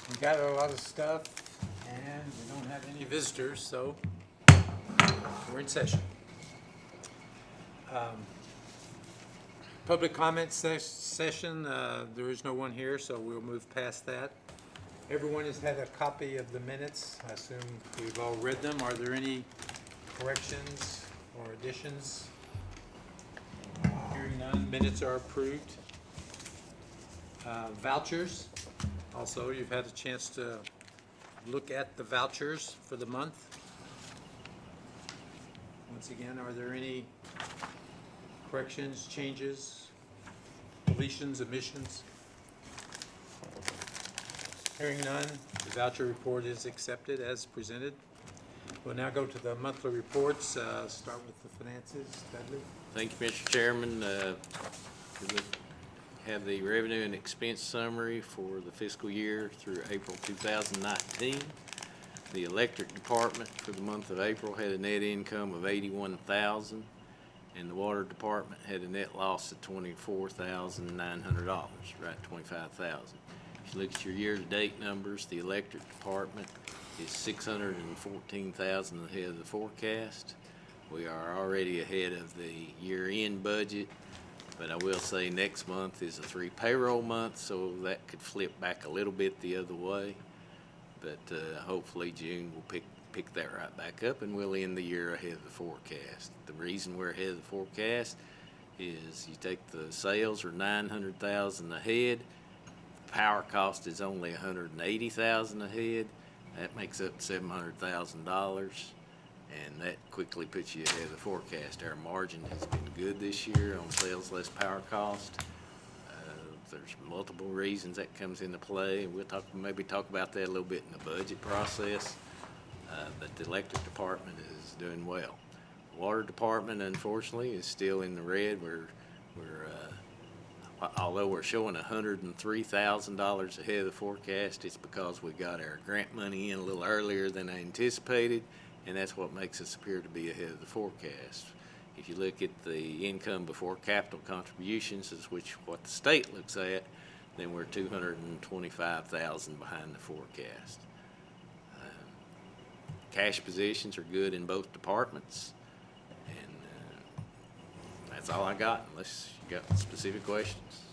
We got a lot of stuff, and we don't have any visitors, so we're in session. Public comment session, there is no one here, so we'll move past that. Everyone has had a copy of the minutes. I assume we've all read them. Are there any corrections or additions? Hearing none, minutes are approved. Vouchers, also, you've had a chance to look at the vouchers for the month. Once again, are there any corrections, changes, deletions, omissions? Hearing none, the voucher report is accepted as presented. We'll now go to the monthly reports, start with the finances. Dudley? Thank you, Mr. Chairman. We have the revenue and expense summary for the fiscal year through April 2019. The electric department for the month of April had a net income of $81,000, and the water department had a net loss of $24,900, right, $25,000. If you look at your year-to-date numbers, the electric department is $614,000 ahead of the forecast. We are already ahead of the year-end budget, but I will say next month is a 3 payroll month, so that could flip back a little bit the other way. But hopefully June will pick that right back up, and we'll end the year ahead of the forecast. The reason we're ahead of the forecast is you take the sales are $900,000 ahead. Power cost is only $180,000 ahead. That makes up $700,000, and that quickly puts you ahead of the forecast. Our margin has been good this year on sales less power cost. There's multiple reasons that comes into play. We'll maybe talk about that a little bit in the budget process. But the electric department is doing well. The water department, unfortunately, is still in the red. Although we're showing $103,000 ahead of the forecast, it's because we got our grant money in a little earlier than I anticipated, and that's what makes us appear to be ahead of the forecast. If you look at the income before capital contributions, is what the state looks at, then we're $225,000 behind the forecast. Cash positions are good in both departments, and that's all I got, unless you got specific questions.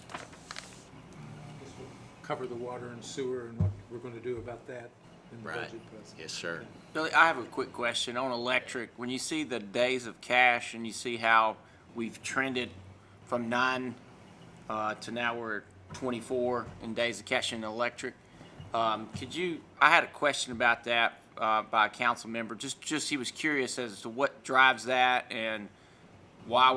Cover the water and sewer and what we're going to do about that in the Right. budget process. Yes, sir. Billy, I have a quick question on electric. When you see the days of cash and you see how we've trended from 9 to now we're 24 in days of cash in electric, I had a question about that by a council member. Just he was curious as to what drives that and why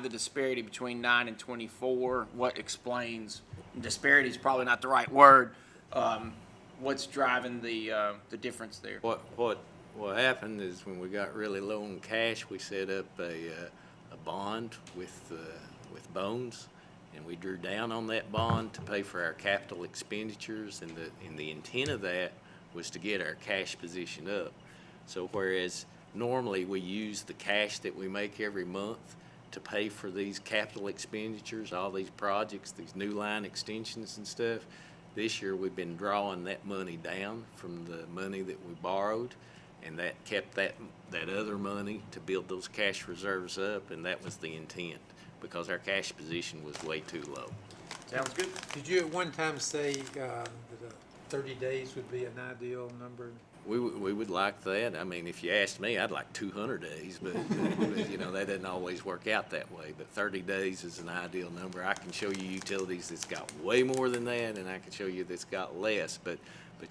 the disparity between 9 and 24? What explains, disparity is probably not the right word. What's driving the difference there? What happened is when we got really low on cash, we set up a bond with Bones, and we drew down on that bond to pay for our capital expenditures, and the intent of that was to get our cash position up. So whereas normally we use the cash that we make every month to pay for these capital expenditures, all these projects, these new line extensions and stuff, this year we've been drawing that money down from the money that we borrowed, and that kept that other money to build those cash reserves up, and that was the intent, because our cash position was way too low. Sounds good. Did you at one time say that 30 days would be an ideal number? We would like that. I mean, if you asked me, I'd like 200 days, but you know, that doesn't always work out that way. But 30 days is an ideal number. I can show you utilities that's got way more than that, and I can show you that's got less. But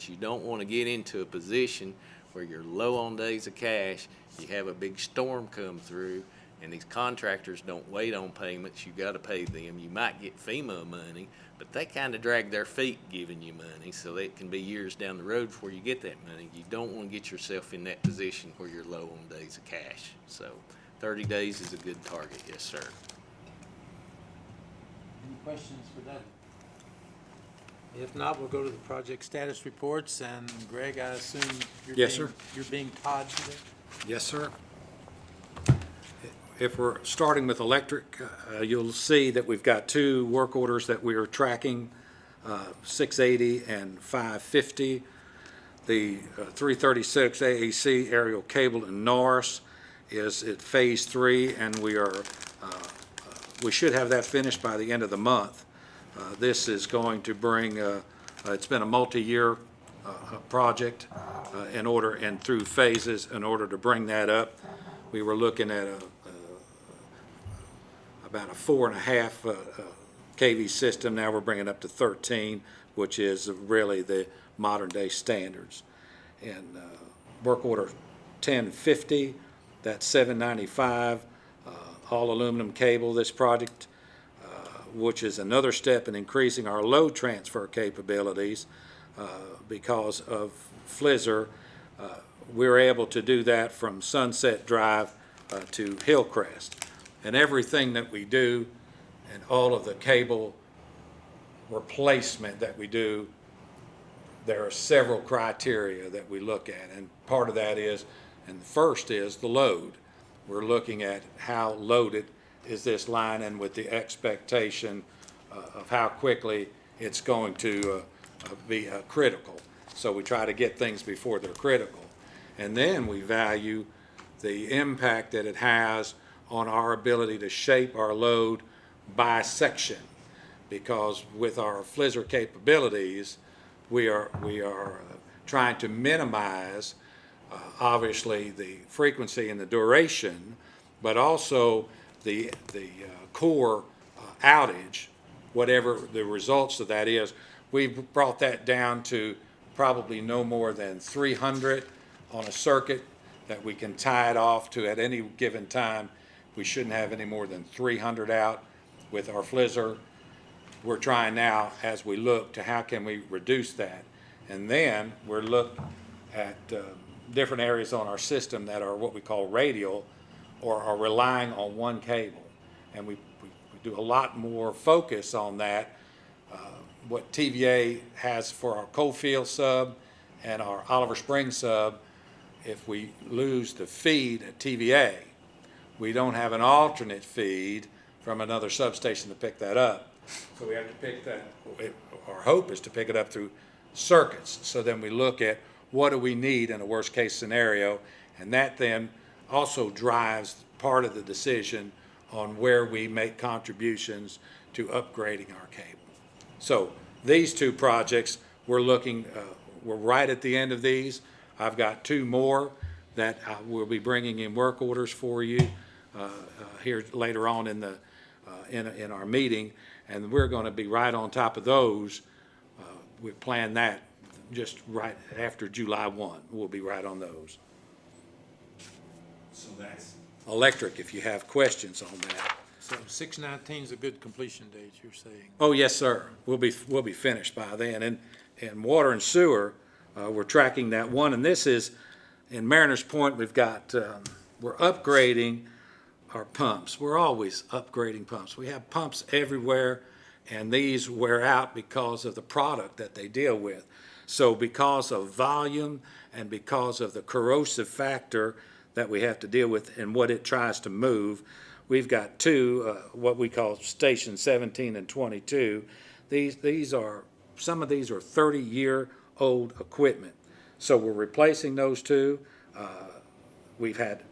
you don't want to get into a position where you're low on days of cash, you have a big storm come through, and these contractors don't wait on payments. You got to pay them. You might get FEMA money, but they kind of drag their feet giving you money, so it can be years down the road before you get that money. You don't want to get yourself in that position where you're low on days of cash. So 30 days is a good target, yes, sir. Any questions for that? If not, we'll go to the project status reports, and Greg, I assume Yes, sir. You're being Todd today? Yes, sir. If we're starting with electric, you'll see that we've got 2 work orders that we are tracking. 680 and 550. The 336 AAC aerial cable in Norris is at Phase 3, and we should have that finished by the end of the month. This is going to bring, it's been a multi-year project in order and through phases in order to bring that up. We were looking at about a 4.5 kV system. Now we're bringing up to 13, which is really the modern day standards. And work order 1050, that's 795, all aluminum cable. This project, which is another step in increasing our load transfer capabilities because of FLISR. We're able to do that from Sunset Drive to Hillcrest. And everything that we do and all of the cable replacement that we do, there are several criteria that we look at. And part of that is, and the first is the load. We're looking at how loaded is this line, and with the expectation of how quickly it's going to be critical. So we try to get things before they're critical. And then we value the impact that it has on our ability to shape our load by section. Because with our FLISR capabilities, we are trying to minimize obviously the frequency and the duration, but also the core outage, whatever the results of that is. We've brought that down to probably no more than 300 on a circuit that we can tie it off to at any given time. We shouldn't have any more than 300 out with our FLISR. We're trying now, as we look to how can we reduce that. And then we're looking at different areas on our system that are what we call radial or are relying on one cable. And we do a lot more focus on that. What TVA has for our Coalfield sub and our Oliver Springs sub, if we lose the feed at TVA, we don't have an alternate feed from another substation to pick that up. So we have to pick that, our hope is to pick it up through circuits. So then we look at what do we need in a worst case scenario, and that then also drives part of the decision on where we make contributions to upgrading our cable. So these two projects, we're looking, we're right at the end of these. I've got two more that I will be bringing in work orders for you here later on in the in our meeting, and we're going to be right on top of those. We plan that just right after July 1. We'll be right on those. So that's electric. If you have questions on that. So 6/19 is a good completion date, you're saying? Oh, yes, sir. We'll be finished by then. And water and sewer, we're tracking that one. And this is in Mariners Point. We've got we're upgrading our pumps. We're always upgrading pumps. We have pumps everywhere, and these wear out because of the product that they deal with. So because of volume and because of the corrosive factor that we have to deal with and what it tries to move, we've got two, what we call station 17 and 22. These are, some of these are 30-year-old equipment. So we're replacing those two. We've had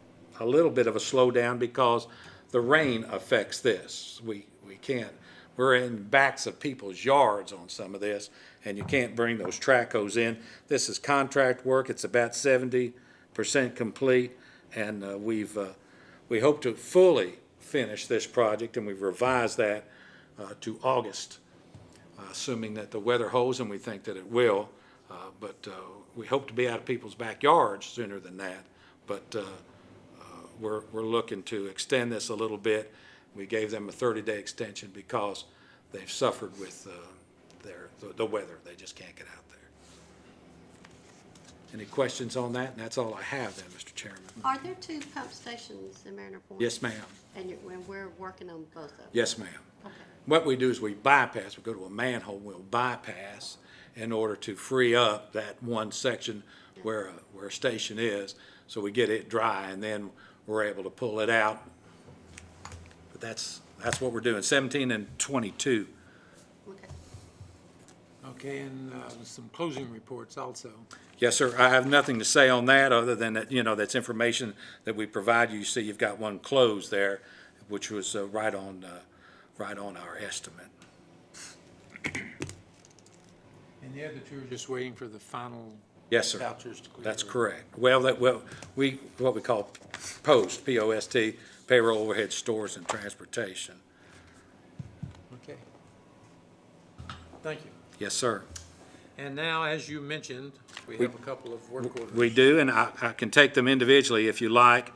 a little bit of a slowdown because the rain affects this. We can't, we're in backs of people's yards on some of this, and you can't bring those track hose in. This is contract work. It's about 70% complete, and we hope to fully finish this project, and we've revised that to August, assuming that the weather holds, and we think that it will. But we hope to be out of people's backyards sooner than that. But we're looking to extend this a little bit. We gave them a 30-day extension because they've suffered with the weather. They just can't get out there. Any questions on that? And that's all I have then, Mr. Chairman. Are there two pump stations in Mariner Point? Yes, ma'am. And we're working on both of them? Yes, ma'am. Okay. What we do is we bypass, we go to a manhole, we'll bypass in order to free up that one section where a station is, so we get it dry, and then we're able to pull it out. But that's what we're doing, 17 and 22. Okay. Okay, and some closing reports also. Yes, sir. I have nothing to say on that, other than that, that's information that we provide you. You see, you've got one closed there, which was right on our estimate. And the other two are just waiting for the final Yes, sir. vouchers to clear. That's correct. What we call POST, P-O-S-T, payroll, overhead, stores, and transportation. Okay. Thank you. Yes, sir. And now, as you mentioned, we have a couple of work orders. We do, and I can take them individually if you like.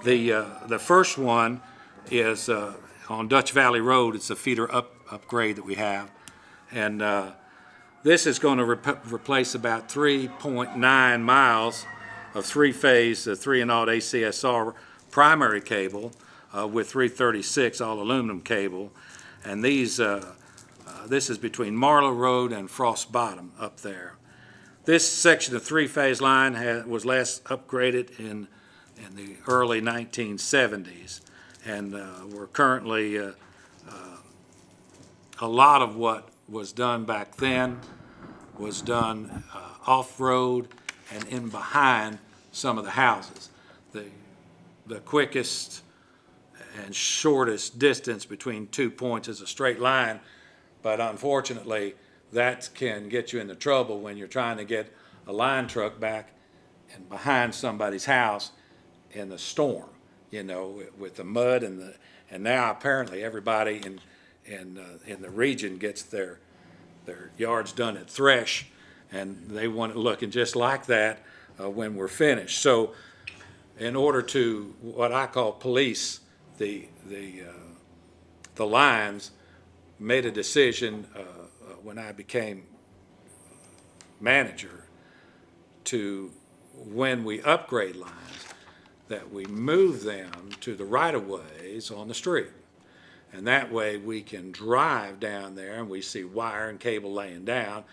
The first one is on Dutch Valley Road. It's a feeder upgrade that we have. And this is going to replace about 3.9 miles of three-phase, 3-0 ACSR primary cable with 336 all aluminum cable. And this is between Marlow Road and Frost Bottom up there. This section of three-phase line was last upgraded in the early 1970s. And we're currently, a lot of what was done back then was done off-road and in behind some of the houses. The quickest and shortest distance between 2 points is a straight line, but unfortunately, that can get you into trouble when you're trying to get a line truck back and behind somebody's house in the storm, with the mud and now apparently everybody in the region gets their yards done at Thresh, and they want it looking just like that when we're finished. So in order to, what I call police the lines, made a decision when I became manager to, when we upgrade lines, that we move them to the right-of-ways on the street. And that way we can drive down there and we see wire and cable laying down.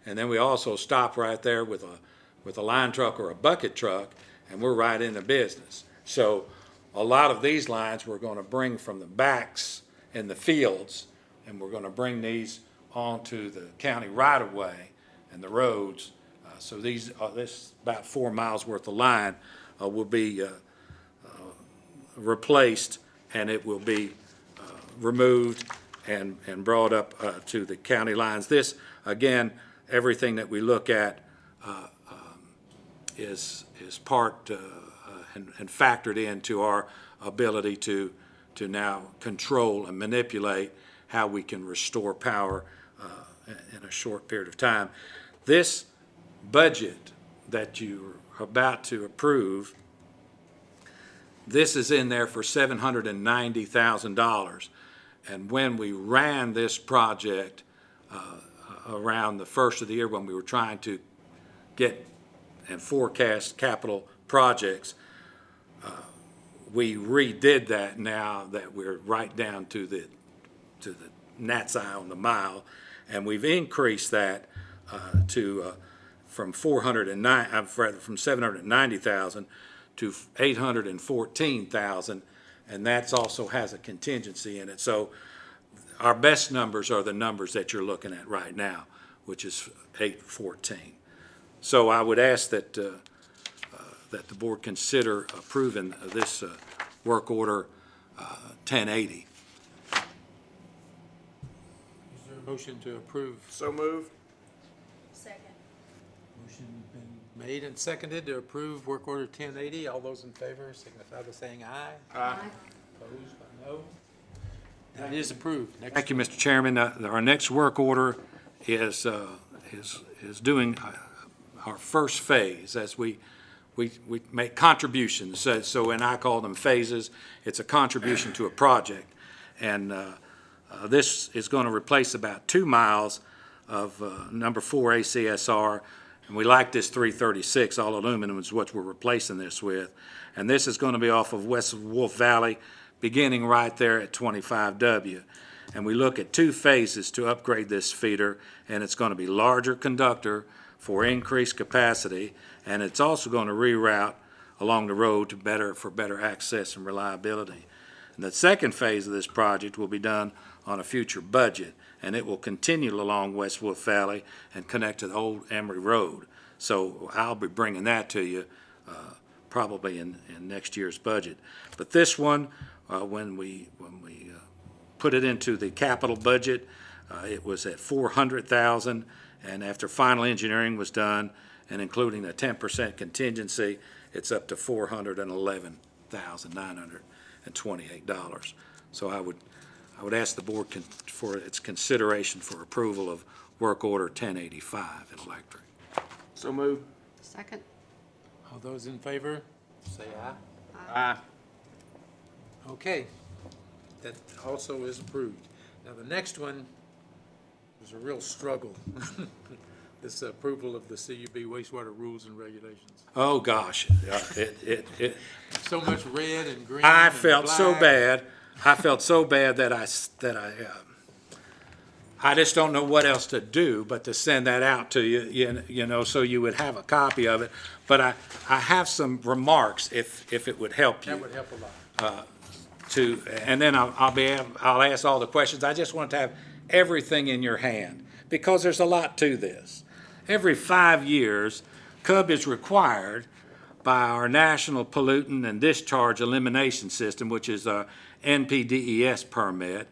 And then we also stop right there with a line truck or a bucket truck, and we're right into business. So a lot of these lines we're going to bring from the backs in the fields, and we're going to bring these onto the county right-of-way and the roads. So this about 4 miles worth of line will be replaced, and it will be removed and brought up to the county lines. This, again, everything that we look at is part and factored into our ability to now control and manipulate how we can restore power in a short period of time. This budget that you're about to approve, this is in there for $790,000. And when we ran this project around the first of the year, when we were trying to get and forecast capital projects, we redid that now that we're right down to the gnat's eye on the mile, and we've increased that from $790,000 to $814,000, and that also has a contingency in it. So our best numbers are the numbers that you're looking at right now, which is 814. So I would ask that the board consider approving this work order 1080. Is there a motion to approve? So moved. Second. Motion been made and seconded to approve work order 1080. All those in favor signify by saying aye. Aye. Opposed by no. That is approved. Next Thank you, Mr. Chairman. Our next work order is doing our first phase as we make contributions. So, and I call them phases. It's a contribution to a project. And this is going to replace about 2 miles of number 4 ACSR. And we like this 336, all aluminum is what we're replacing this with. And this is going to be off of West Wolf Valley, beginning right there at 25W. And we look at 2 phases to upgrade this feeder, and it's going to be larger conductor for increased capacity, and it's also going to reroute along the road for better access and reliability. And the second phase of this project will be done on a future budget, and it will continue along West Wolf Valley and connect to the old Emery Road. So I'll be bringing that to you probably in next year's budget. But this one, when we put it into the capital budget, it was at $400,000, and after final engineering was done and including a 10% contingency, it's up to $411,928. So I would ask the board for its consideration for approval of work order 1085 in electric. So move. Second? All those in favor, say aye. Aye. Okay, that also is approved. Now, the next one was a real struggle. This approval of the CUB wastewater rules and regulations. Oh, gosh. So much red and green I and felt so black. bad. I felt so bad that I just don't know what else to do but to send that out to you, you know, so you would have a copy of it. But I have some remarks if it would help you. That would help a lot. And then I'll ask all the questions. I just want to have everything in your hand because there's a lot to this. Every 5 years, CUB is required by our National Pollutant and Discharge Elimination System, which is a NPDES permit,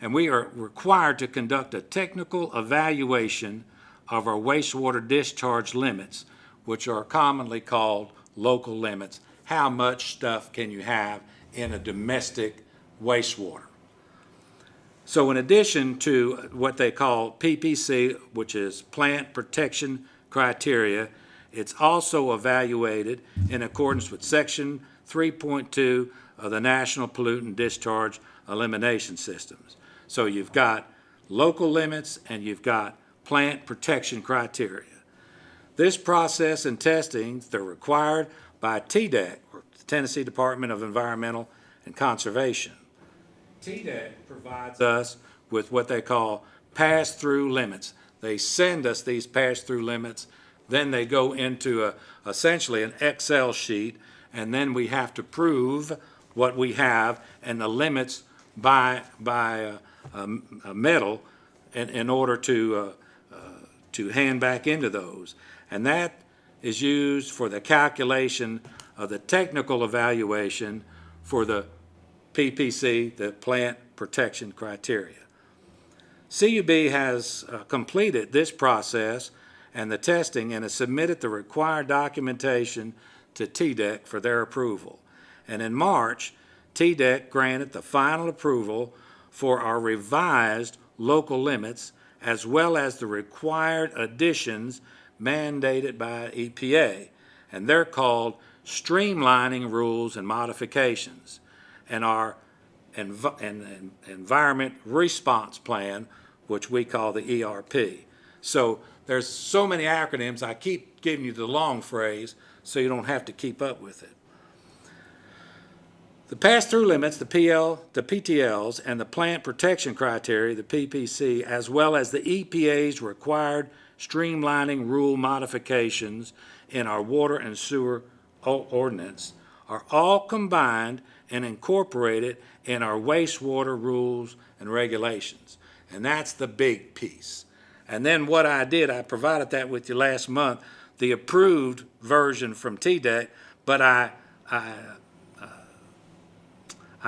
and we are required to conduct a technical evaluation of our wastewater discharge limits, which are commonly called local limits. How much stuff can you have in a domestic wastewater? So in addition to what they call PPC, which is Plant Protection Criteria, it's also evaluated in accordance with Section 3.2 of the National Pollutant Discharge Elimination Systems. So you've got local limits and you've got plant protection criteria. This process and testing, they're required by TDEC, or the Tennessee Department of Environmental and Conservation. TDEC provides us with what they call pass-through limits. They send us these pass-through limits, then they go into essentially an Excel sheet, and then we have to prove what we have and the limits by a metal in order to hand back into those. And that is used for the calculation of the technical evaluation for the PPC, the Plant Protection Criteria. CUB has completed this process and the testing and has submitted the required documentation to TDEC for their approval. And in March, TDEC granted the final approval for our revised local limits as well as the required additions mandated by EPA, and they're called streamlining rules and modifications, and our environment response plan, which we call the ERP. So there's so many acronyms, I keep giving you the long phrase so you don't have to keep up with it. The pass-through limits, the PTLs, and the plant protection criteria, the PPC, as well as the EPA's required streamlining rule modifications in our water and sewer ordinance are all combined and incorporated in our wastewater rules and regulations. And that's the big piece. And then what I did, I provided that with you last month, the approved version from TDEC, but I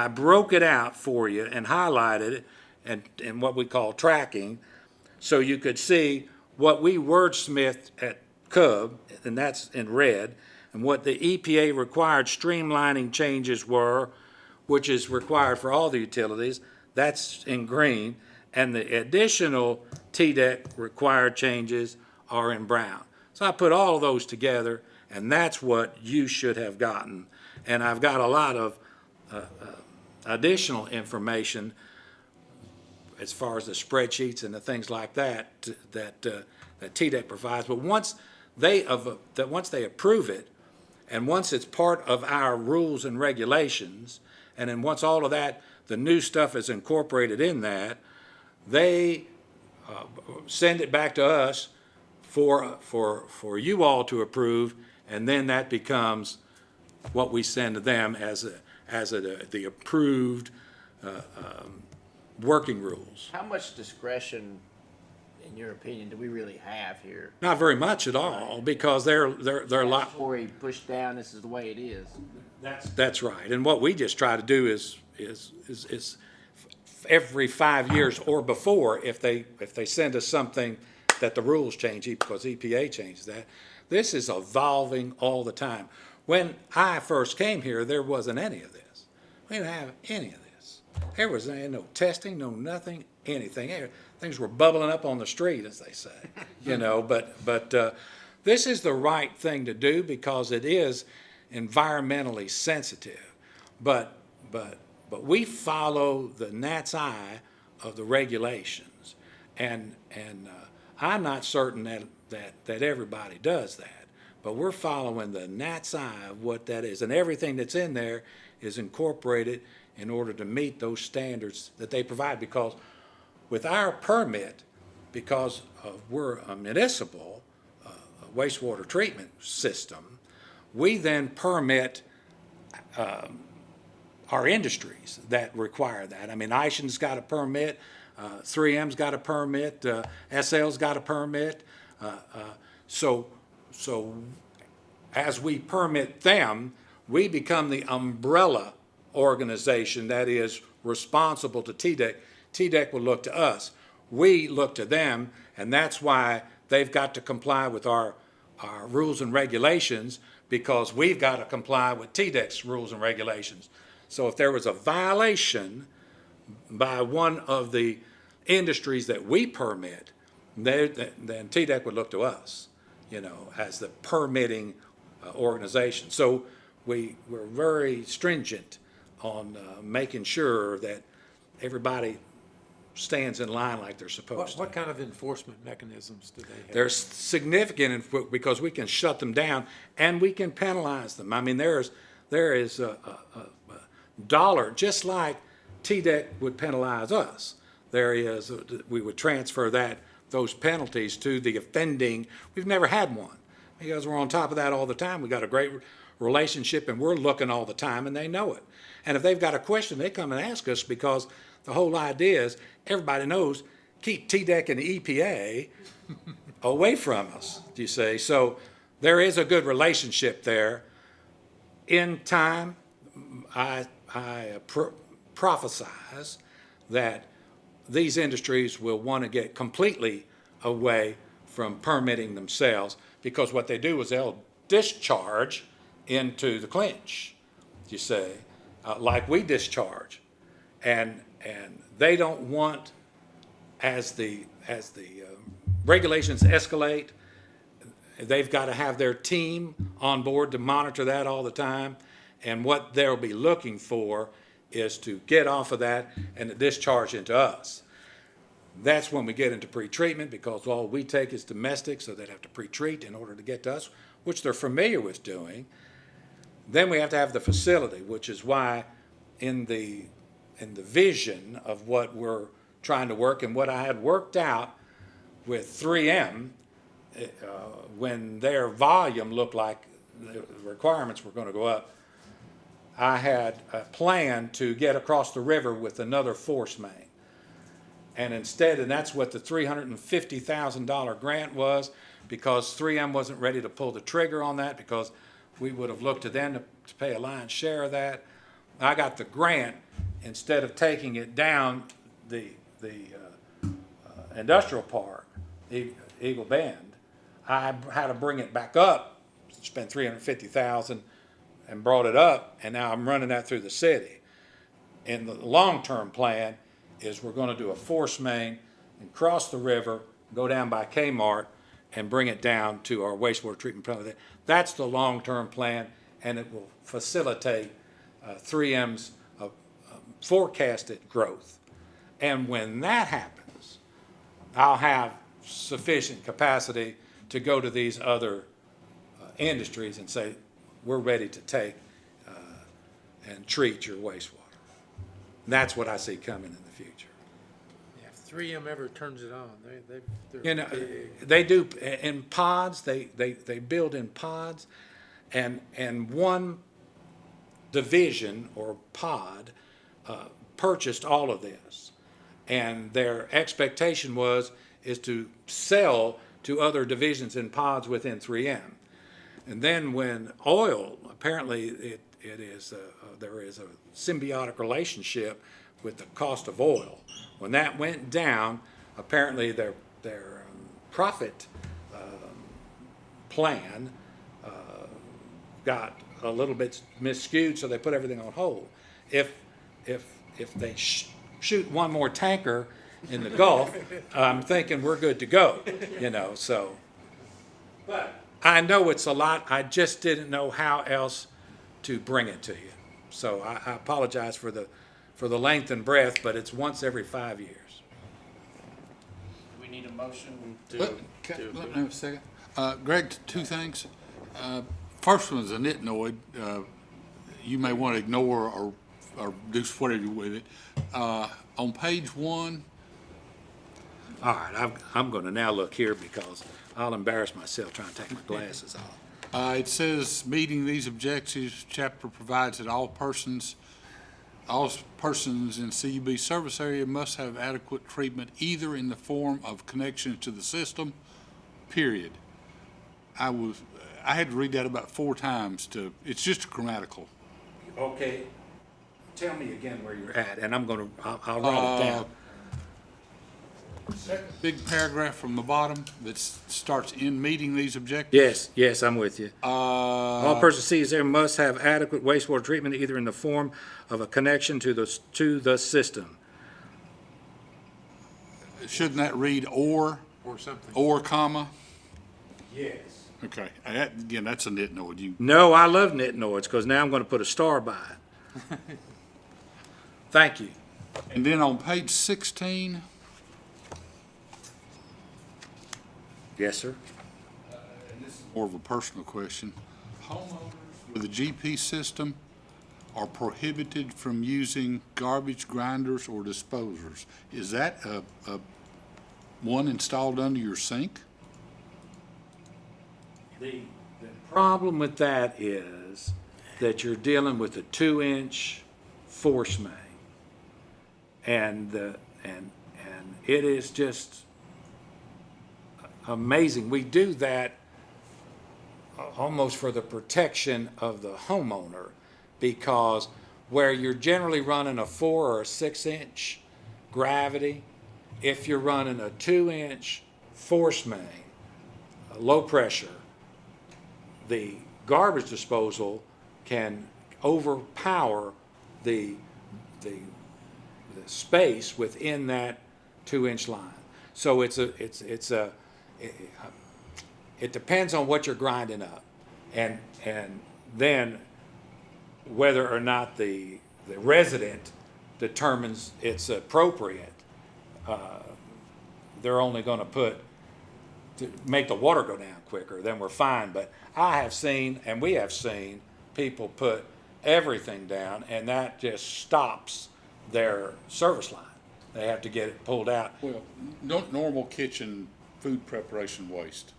broke it out for you and highlighted it and what we call tracking, so you could see what we wordsmithed at CUB, and that's in red, and what the EPA required streamlining changes were, which is required for all the utilities, that's in green, and the additional TDEC required changes are in brown. So I put all of those together, and that's what you should have gotten. And I've got a lot of additional information as far as the spreadsheets and the things like that that TDEC provides. But once they approve it, and once it's part of our rules and regulations, and then once all of that, the new stuff is incorporated in that, they send it back to us for you all to approve, and then that becomes what we send to them as the approved working rules. How much discretion, in your opinion, do we really have here? Not very much at all, because they're a lot. Statutory push down, this is the way it is. That's right. And what we just try to do is every 5 years or before, if they send us something that the rules change, because EPA changes that, this is evolving all the time. When I first came here, there wasn't any of this. We didn't have any of this. There was no testing, no nothing, anything. Things were bubbling up on the street, as they say, but this is the right thing to do because it is environmentally sensitive. But we follow the gnat's eye of the regulations, and I'm not certain that everybody does that. But we're following the gnat's eye of what that is, and everything that's in there is incorporated in order to meet those standards that they provide. Because with our permit, because we're a municipal wastewater treatment system, we then permit our industries that require that. I mean, Ison's got a permit, 3M's got a permit, SL's got a permit. So as we permit them, we become the umbrella organization that is responsible to TDEC. TDEC will look to us. We look to them, and that's why they've got to comply with our rules and regulations, because we've got to comply with TDEC's rules and regulations. So if there was a violation by one of the industries that we permit, then TDEC would look to us, as the permitting organization. So we're very stringent on making sure that everybody stands in line like they're supposed to. What kind of enforcement mechanisms do they have? They're significant because we can shut them down and we can penalize them. I mean, there is a dollar, just like TDEC would penalize us. We would transfer those penalties to the offending. We've never had one because we're on top of that all the time. We've got a great relationship and we're looking all the time, and they know it. And if they've got a question, they come and ask us, because the whole idea is everybody knows, keep TDEC and the EPA away from us, you see. So there is a good relationship there. In time, I prophesize that these industries will want to get completely away from permitting themselves, because what they do is they'll discharge into the clinch, you see, like we discharge. And they don't want, as the regulations escalate, they've got to have their team on board to monitor that all the time. And what they'll be looking for is to get off of that and to discharge into us. That's when we get into pre-treatment, because all we take is domestic, so they'd have to pre-treat in order to get to us, which they're familiar with doing. Then we have to have the facility, which is why in the vision of what we're trying to work and what I had worked out with 3M, when their volume looked like the requirements were going to go up, I had a plan to get across the river with another force main. And instead, and that's what the $350,000 grant was, because 3M wasn't ready to pull the trigger on that, because we would have looked to them to pay a lion's share of that. I got the grant. Instead of taking it down the industrial park, Eagle Bend, I had to bring it back up, spent $350,000 and brought it up, and now I'm running that through the city. And the long-term plan is we're going to do a force main and cross the river, go down by Kmart, and bring it down to our wastewater treatment plant. That's the long-term plan, and it will facilitate 3M's forecasted growth. And when that happens, I'll have sufficient capacity to go to these other industries and say, we're ready to take and treat your wastewater. And that's what I see coming in the future. Yeah, if 3M ever turns it on, they're big. They do in pods. They build in pods, and one division or pod purchased all of this, And their expectation is to sell to other divisions and pods within 3M. And then when oil, apparently there is a symbiotic relationship with the cost of oil. When that went down, apparently their profit plan got a little bit miscued, so they put everything on hold. If they shoot one more tanker in the Gulf, I'm thinking we're good to go, so. But I know it's a lot, I just didn't know how else to bring it to you. So I apologize for the length and breadth, but it's once every 5 years. We need a motion Let me have a second. Greg, two things. First one is a nitnoid. You may want to ignore or do whatever with it. On page 1, All right, I'm gonna now look here because I'll embarrass myself trying to take my glasses off. it says, meeting these objectives, chapter provides that all persons in CUB service area must have adequate treatment either in the form of connection to the system, period. I had to read that about 4 times it's just grammatical. Okay, tell me again where you're at, and I'll write it down. Big paragraph from the bottom that starts in meeting these objectives. Yes, I'm with you. All persons sees there must have adequate wastewater treatment either in the form of a connection to the system. Shouldn't that read or Or something. comma? Yes. Okay, again, that's a nitnoid. No, I love nitnoids, because now I'm gonna put a star by it. Thank you. And then on page 16, Yes, sir. more of a personal question. Homeowners with a GP system are prohibited from using garbage grinders or disposers. Is that a one installed under your sink? The problem with that is that you're dealing with a 2-inch force main. And it is just amazing. We do that almost for the protection of the homeowner, because where you're generally running a 4 or a 6-inch gravity, if you're running a 2-inch force main, low pressure, the garbage disposal can overpower the space within that 2-inch line. So it depends on what you're grinding up, and then whether or not the resident determines it's appropriate. They're only going to make the water go down quicker, then we're fine. But I have seen, and we have seen, people put everything down, and that just stops their service line. They have to get it pulled out. Well, normal kitchen food preparation waste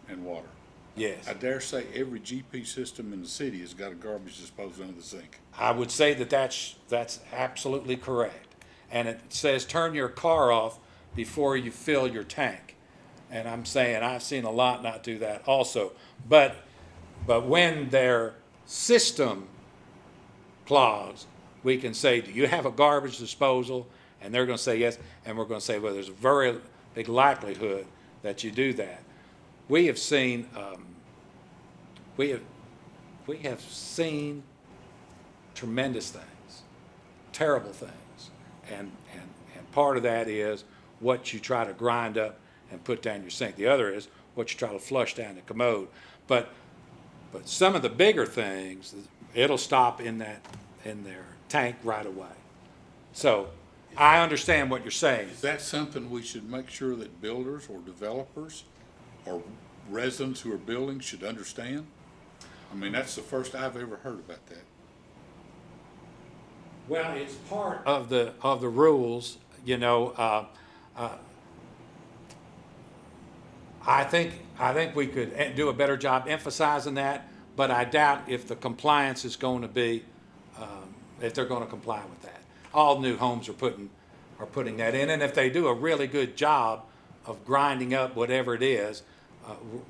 and water. Yes. I dare say every GP system in the city has got a garbage disposal under the sink. I would say that's absolutely correct. And it says turn your car off before you fill your tank. And I'm saying I've seen a lot not do that also. But when their system clogs, we can say, do you have a garbage disposal? And they're going to say yes. And we're going to say, well, there's a very big likelihood that you do that. We have seen tremendous things, terrible things, and part of that is what you try to grind up and put down your sink. The other is what you try to flush down the commode. But some of the bigger things, it'll stop in their tank right away. So I understand what you're saying. Is that something we should make sure that builders or developers or residents who are building should understand? I mean, that's the first I've ever heard about that. Well, it's part of the rules, I think we could do a better job emphasizing that, but I doubt if the compliance is going to be, if they're going to comply with that. All new homes are putting are putting that in. And if they do a really good job of grinding up whatever it is,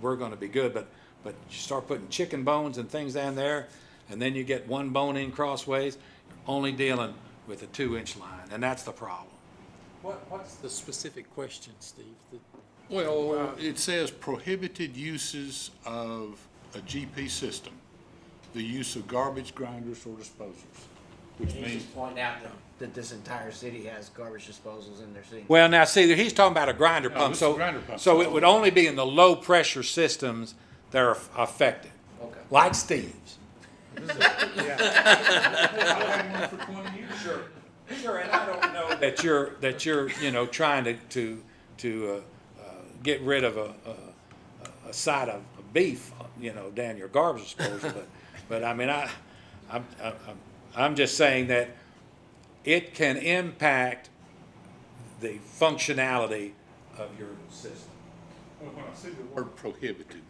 we're gonna be good. But you start putting chicken bones and things down there, and then you get one bone in crossways, you're only dealing with a 2-inch line, and that's the problem. What's the specific question, Steve? Well, it says prohibited uses of a GP system, the use of garbage grinders or disposers, which He's means, just pointing out that this entire city has garbage disposals in their city. Well, now, see, he's talking about a grinder pump, this is so, a grinder pump. so it would only be in the low-pressure systems that are affected, Okay. like Steve's. Sure, and I don't know that you're, you know, trying to get rid of a side of beef, you know, down your garbage disposal, but I mean, I'm just saying that it can impact the functionality of your system. when I see the word prohibited,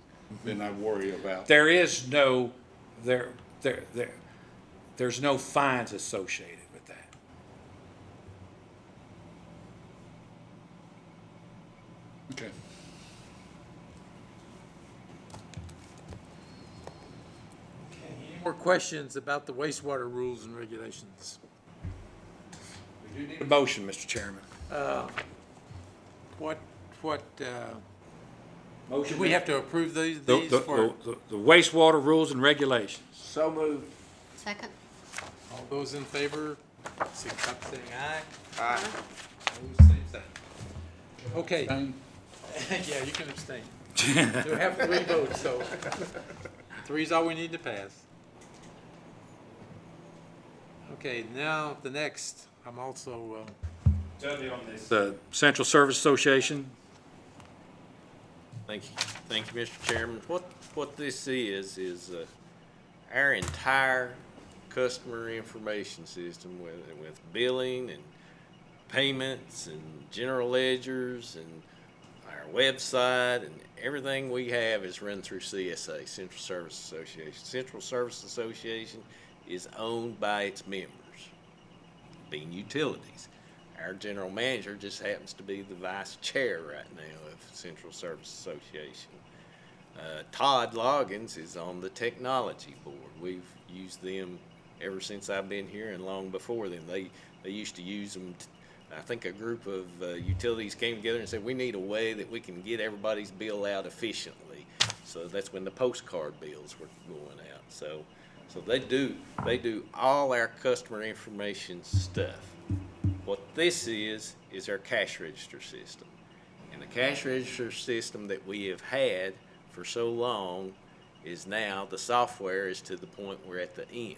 then I worry about. There is no, there's no fines associated with that. Okay. Any more questions about the wastewater rules and regulations? We do need a motion, Mr. Chairman. Do we have to approve these The for, the wastewater rules and regulations. So moved. Second? all those in favor, signify by saying aye. Aye. Opposed, same sign. Okay, Abstain? yeah, you can abstain. We have 3 votes, so 3's all we need to pass. Okay, now the next, I'm also, The Central Service Association. Thank you. Thank you, Mr. Chairman. What this is our entire customer information system with billing and payments and general ledgers and our website and everything we have is run through CSA, Central Service Association. Central Service Association is owned by its members, being utilities. Our general manager just happens to be the vice chair right now of Central Service Association. Todd Loggins is on the technology board. We've used them ever since I've been here and long before then. They used to use them. I think a group of utilities came together and said, we need a way that we can get everybody's bill out efficiently. So that's when the postcard bills were going out. So they do all our customer information stuff. What this is our cash register system. And the cash register system that we have had for so long is now, the software is to the point we're at the end.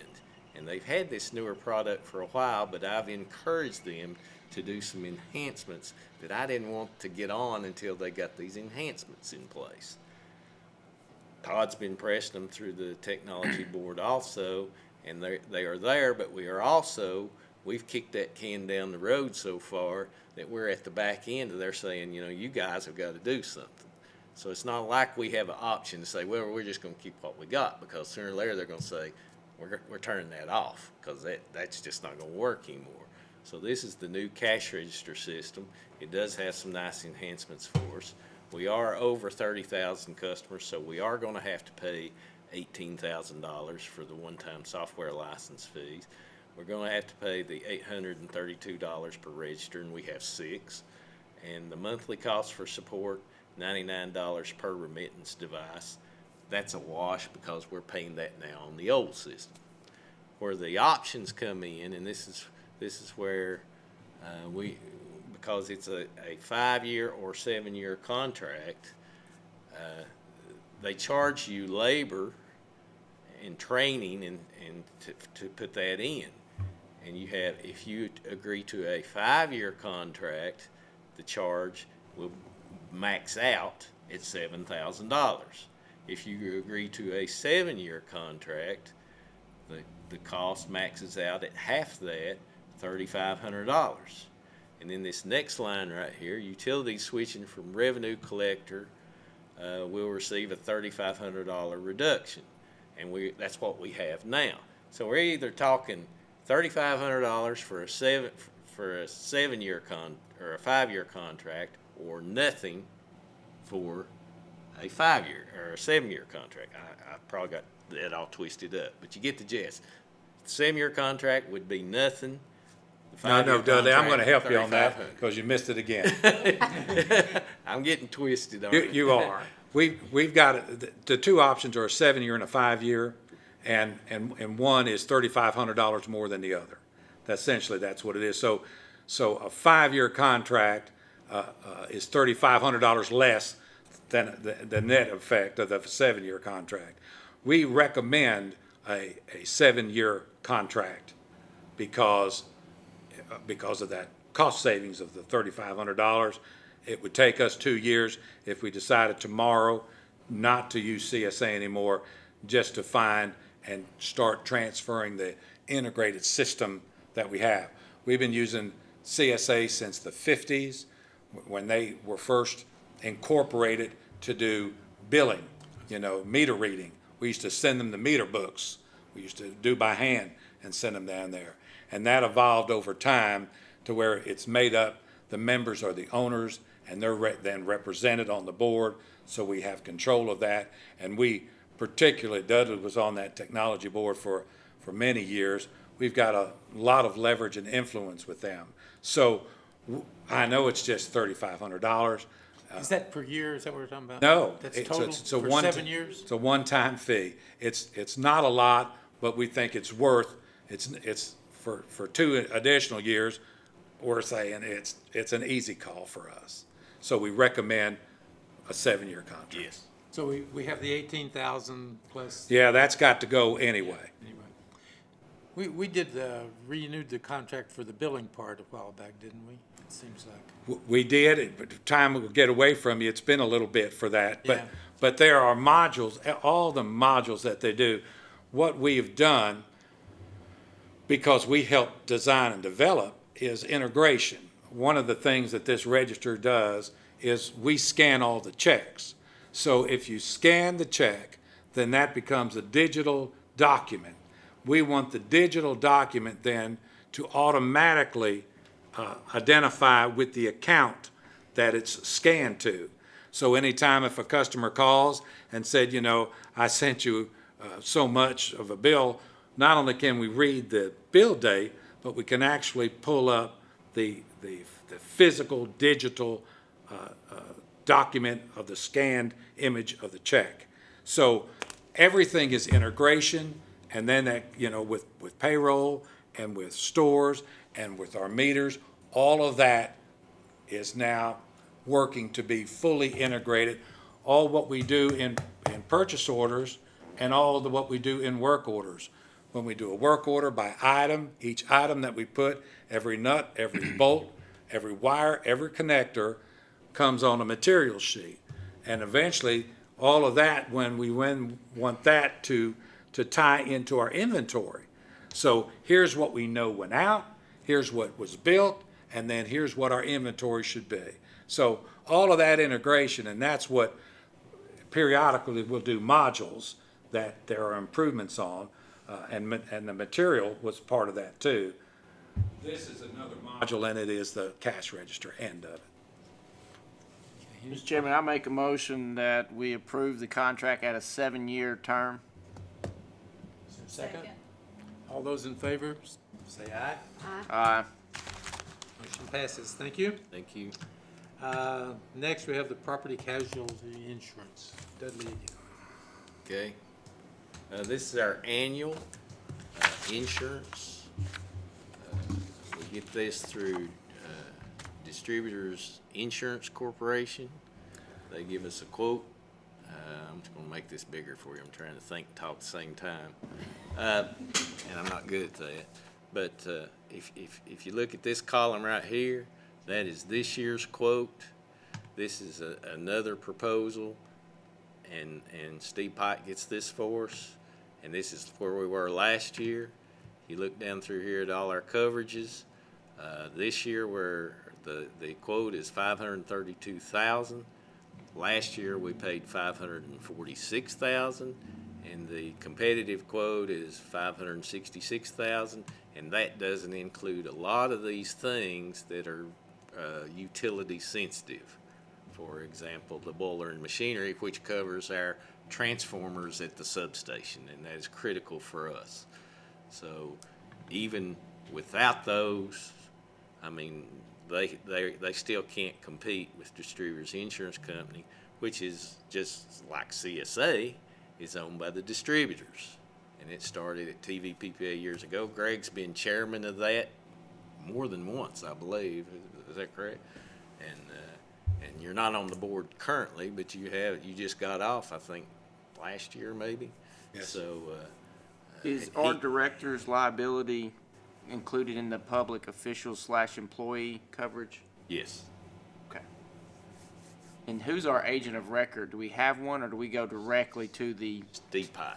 And they've had this newer product for a while, but I've encouraged them to do some enhancements that I didn't want to get on until they got these enhancements in place. Todd's been pressing them through the technology board also, and they are there, but we've kicked that can down the road so far that we're at the back end of there saying, you guys have got to do something. So it's not like we have an option to say, well, we're just going to keep what we got, because sooner or later they're going to say, we're turning that off, because that's just not going to work anymore. So this is the new cash register system. It does have some nice enhancements for us. We are over 30,000 customers, so we are going to have to pay $18,000 for the one-time software license fees. We're going to have to pay the $832 per register, and we have 6. And the monthly cost for support, $99 per remittance device. That's a wash because we're paying that now on the old system. Where the options come in, and this is where because it's a 5-year or 7-year contract, they charge you labor and training and to put that in. And if you agree to a 5-year contract, the charge will max out at $7,000. If you agree to a 7-year contract, the cost maxes out at half that, $3,500. And then this next line right here, utilities switching from revenue collector will receive a $3,500 reduction. And that's what we have now. So we're either talking $3,500 for for a 7-year or a 5-year contract, or nothing for a 5-year or a 7-year contract. I probably got that all twisted up, but you get the gist. The 7-year contract would be nothing. The No, 5-year Dudley, I'm gonna contract, help you on that, $3,500. because you missed it again. I'm getting twisted on You, it. you are. We've got, the two options are a 7-year and a 5-year, and one is $3,500 more than the other. Essentially, that's what it is. So a 5-year contract is $3,500 less than the net effect of the 7-year contract. We recommend a 7-year contract because of that cost savings of the $3,500. It would take us 2 years if we decided tomorrow not to use CSA anymore, just to find and start transferring the integrated system that we have. We've been using CSA since the 50s, when they were first incorporated to do billing, meter reading. We used to send them the meter books. We used to do by hand and send them down there. And that evolved over time to where it's made up, the members are the owners, and they're then represented on the board, so we have control of that. And we, particularly, Dudley was on that technology board for many years. We've got a lot of leverage and influence with them. So I know it's just $3,500. Is that per year? Is that what we're talking about? No. That's it's total it's a for one- 7 years? It's a one-time fee. It's not a lot, but we think it's worth, it's for 2 additional years, we're saying it's an easy call for us. So we recommend a 7-year contract. Yes. So we have the 18,000 plus. Yeah, that's got to go anyway. Anyway, we renewed the contract for the billing part a while back, didn't we? It seems like. We did, but the time we'll get away from you, it's been a little bit for that. Yeah. But there are modules, all the modules that they do. What we've done, because we help design and develop, is integration. One of the things that this register does is we scan all the checks. So if you scan the check, then that becomes a digital document. We want the digital document then to automatically identify with the account that it's scanned to. So anytime if a customer calls and said, I sent you so much of a bill, not only can we read the bill date, but we can actually pull up the physical digital document of the scanned image of the check. So everything is integration, and then that, with payroll and with stores and with our meters, all of that is now working to be fully integrated. All what we do in purchase orders and all of what we do in work orders. When we do a work order by item, each item that we put, every nut, every bolt, every wire, every connector comes on a material sheet. And eventually, all of that, when we want that to tie into our inventory. So here's what we know went out, here's what was built, and then here's what our inventory should be. So all of that integration, and that's what periodically we'll do modules that there are improvements on, and the material was part of that too. This is another module, and it is the cash register end of it. Mr. Chairman, I make a motion that we approve the contract at a 7-year term. Second? All those in favor, say aye. Aye. Motion passes. Thank you. Thank you. Next, we have the property casualty insurance. Dudley. Okay. This is our annual insurance. We get this through Distributors Insurance Corporation. They give us a quote. I'm just gonna make this bigger for you. I'm trying to think and talk at the same time. And I'm not good at that. But if you look at this column right here, that is this year's quote. This is another proposal, and Steve Pike gets this for us. And this is where we were last year. You look down through here at all our coverages. This year, where the quote is $532,000. Last year, we paid $546,000, and the competitive quote is $566,000. And that doesn't include a lot of these things that are utility sensitive. For example, the boiler and machinery, which covers our transformers at the substation, and that is critical for us. So even without those, I mean, they still can't compete with Distributors Insurance Company, which is just like CSA, is owned by the distributors. And it started at TVPPA years ago. Greg's been chairman of that more than once, I believe. Is that correct? And you're not on the board currently, but you just got off, I think, last year maybe. Yes. So, Is our director's liability included in the public official/employee coverage? yes. Okay. And who's our agent of record? Do we have one, or do we go directly to the, Steve Pike.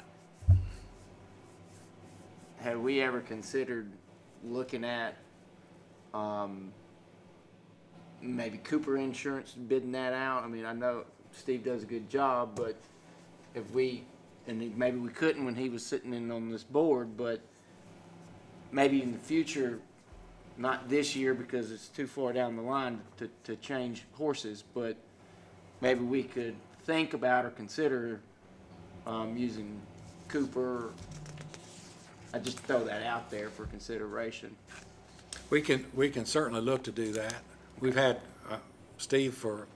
have we ever considered looking at, maybe Cooper Insurance bidding that out? I mean, I know Steve does a good job, but if we, and maybe we couldn't when he was sitting in on this board, but maybe in the future, not this year because it's too far down the line to change horses, but maybe we could think about or consider, using Cooper. I just throw that out there for consideration. We can certainly look to do that. We've had Steve for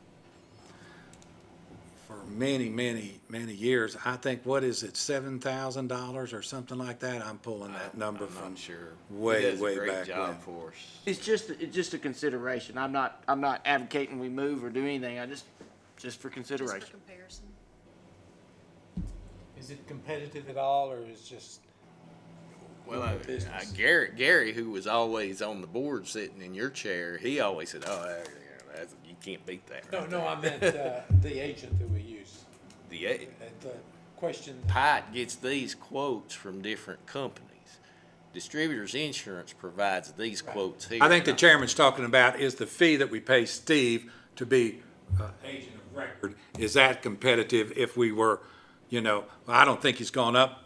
many, many, many years. I think, what is it, $7,000 or something like that? I'm pulling that number I'm from not sure. way, He does way a great back job when. for us. It's just a consideration. I'm not advocating we move or do anything. I just for Just for consideration. comparison. Is it competitive at all, or is just? Well, business? Gary, who was always on the board sitting in your chair, he always said, you can't beat that. No, right no, there." I meant the agent that we use. The The question, Pike gets these quotes from different companies. Distributors Insurance provides these quotes here. I think the chairman's talking about is the fee that we pay Steve to be agent of record. Is that competitive if we were, I don't think he's gone up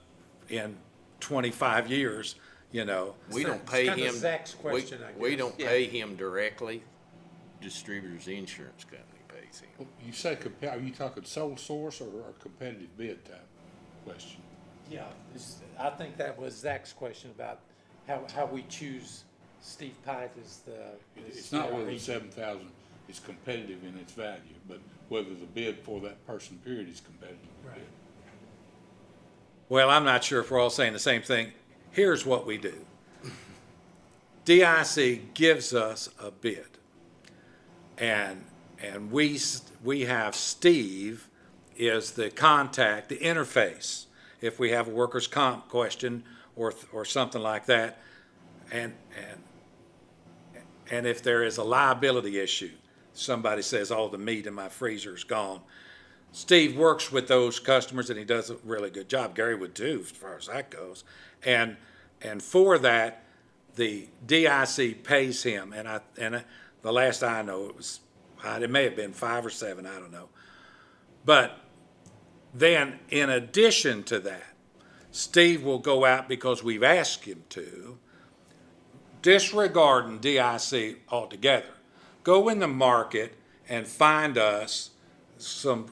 in 25 years, We don't It's pay kinda him. Zach's question, I We guess. don't pay him directly. Distributors Insurance Company pays him. You say are you talking sole source or competitive bid type question? yeah, I think that was Zach's question about how we choose Steve Pike as the. It's not whether the agent. 7,000 is competitive in its value, but whether the bid for that person period is competitive. Right. Well, I'm not sure if we're all saying the same thing. Here's what we do. DIC gives us a bid. And we have Steve is the contact, the interface, if we have a workers' comp question or something like that. And if there is a liability issue, somebody says, oh, the meat in my freezer is gone. Steve works with those customers, and he does a really good job. Gary would too, as far as that goes. And for that, the DIC pays him, and the last I know, it may have been 5 or 7, I don't know. But then, in addition to that, Steve will go out, because we've asked him to, disregarding DIC altogether, go in the market and find us some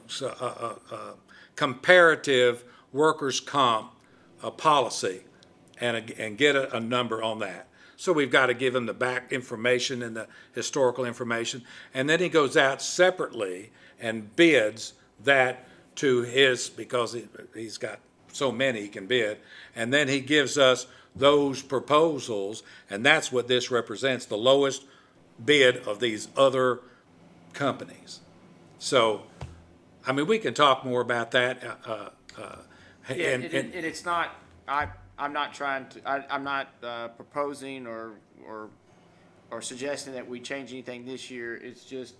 comparative workers' comp policy and get a number on that. So we've got to give him the back information and the historical information. And then he goes out separately and bids that to his, because he's got so many he can bid. And then he gives us those proposals, and that's what this represents, the lowest bid of these other companies. So, I mean, we can talk more about that. Yeah, and it's not. I'm not trying to. I'm not proposing or suggesting that we change anything this year. It's just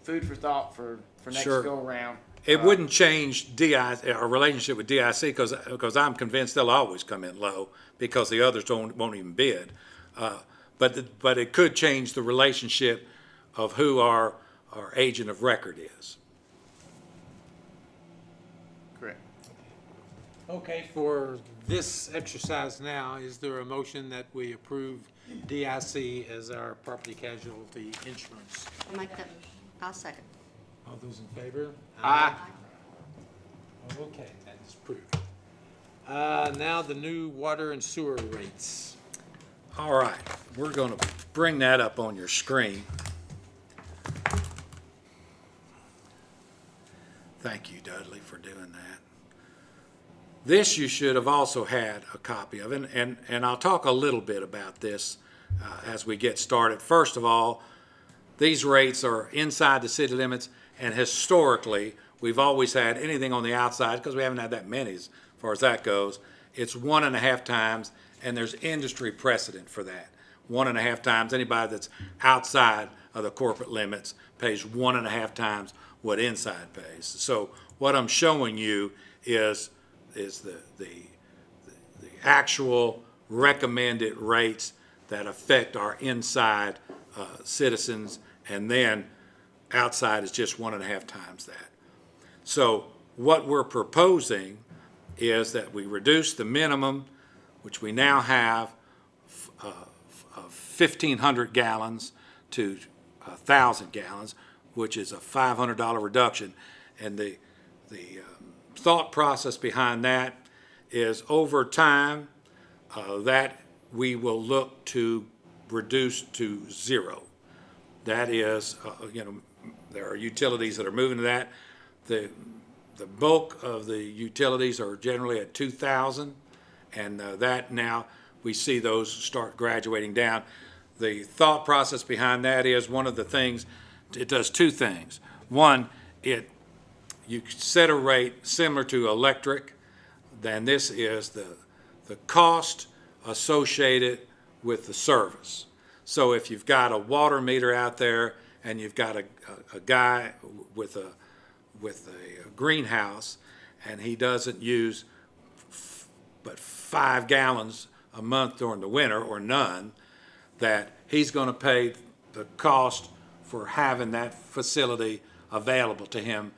food for thought for next Sure. go around. It wouldn't change our relationship with DIC, because I'm convinced they'll always come in low because the others won't even bid. But it could change the relationship of who our agent of record is. Correct. Okay, for this exercise now, is there a motion that we approve DIC as our property casualty insurance? I'll make that, I'll second. All those in favor? Aye. Okay, that is approved. Now the new water and sewer rates. All right, we're going to bring that up on your screen. Thank you, Dudley, for doing that. This you should have also had a copy of, and I'll talk a little bit about this as we get started. First of all, these rates are inside the city limits, and historically, we've always had anything on the outside, because we haven't had that many as far as that goes, it's 1.5 times, and there's industry precedent for that. 1.5 times, anybody that's outside of the corporate limits pays 1.5 times what inside pays. So what I'm showing you is the actual recommended rates that affect our inside citizens, and then outside is just 1.5 times that. So what we're proposing is that we reduce the minimum, which we now have of 1,500 gallons to 1,000 gallons, which is a $500 reduction. And the thought process behind that is over time that we will look to reduce to zero. That is, there are utilities that are moving to that. The bulk of the utilities are generally at 2,000, and that now we see those start graduating down. The thought process behind that is one of the things, it does two things. One, you set a rate similar to electric, then this is the cost associated with the service. So if you've got a water meter out there and you've got a guy with a greenhouse and he doesn't use but 5 gallons a month during the winter or none, that he's going to pay the cost for having that facility available to him,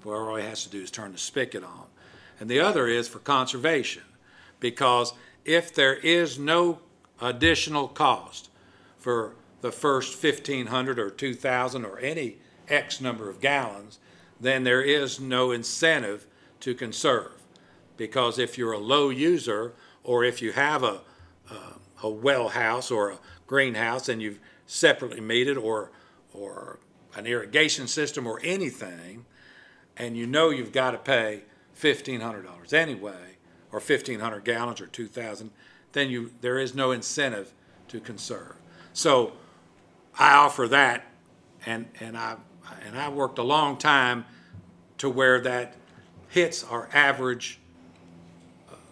where all he has to do is turn the spigot on. And the other is for conservation, because if there is no additional cost for the first 1,500 or 2,000 or any X number of gallons, then there is no incentive to conserve. Because if you're a low user, or if you have a well house or a greenhouse and you've separately metered, or an irrigation system or anything, and you know you've got to pay $1,500 anyway, or 1,500 gallons or 2,000, then there is no incentive to conserve. So I offer that, and I worked a long time to where that hits our average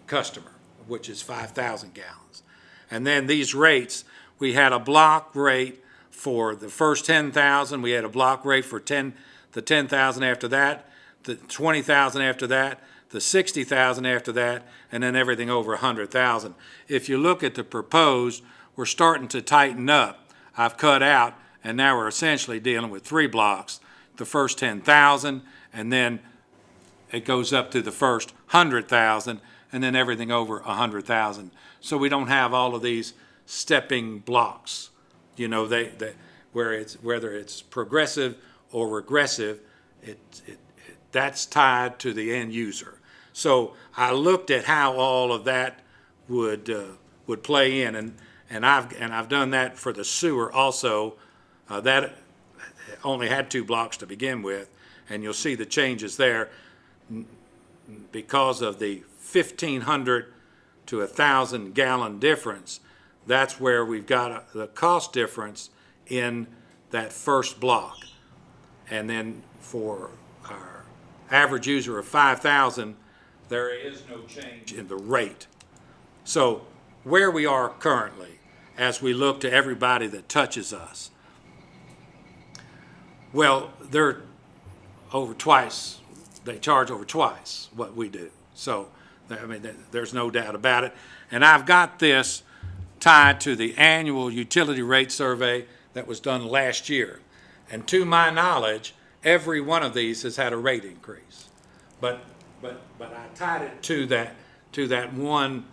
customer, which is 5,000 gallons. And then these rates, we had a block rate for the first 10,000, we had a block rate for the 10,000 after that, the 20,000 after that, the 60,000 after that, and then everything over 100,000. If you look at the proposed, we're starting to tighten up. I've cut out, and now we're essentially dealing with 3 blocks. The first 10,000, and then it goes up to the first 100,000, and then everything over 100,000. So we don't have all of these stepping blocks. Whether it's progressive or regressive, that's tied to the end user. So I looked at how all of that would play in, and I've done that for the sewer also. That only had 2 blocks to begin with, and you'll see the changes there because of the 1,500 to 1,000 gallon difference. That's where we've got the cost difference in that first block. And then for our average user of 5,000, there is no change in the rate. So where we are currently, as we look to everybody that touches us, well, they're over twice, they charge over twice what we do. So, there's no doubt about it. And I've got this tied to the annual utility rate survey that was done last year. And to my knowledge, every one of these has had a rate increase. But but I tied it to that one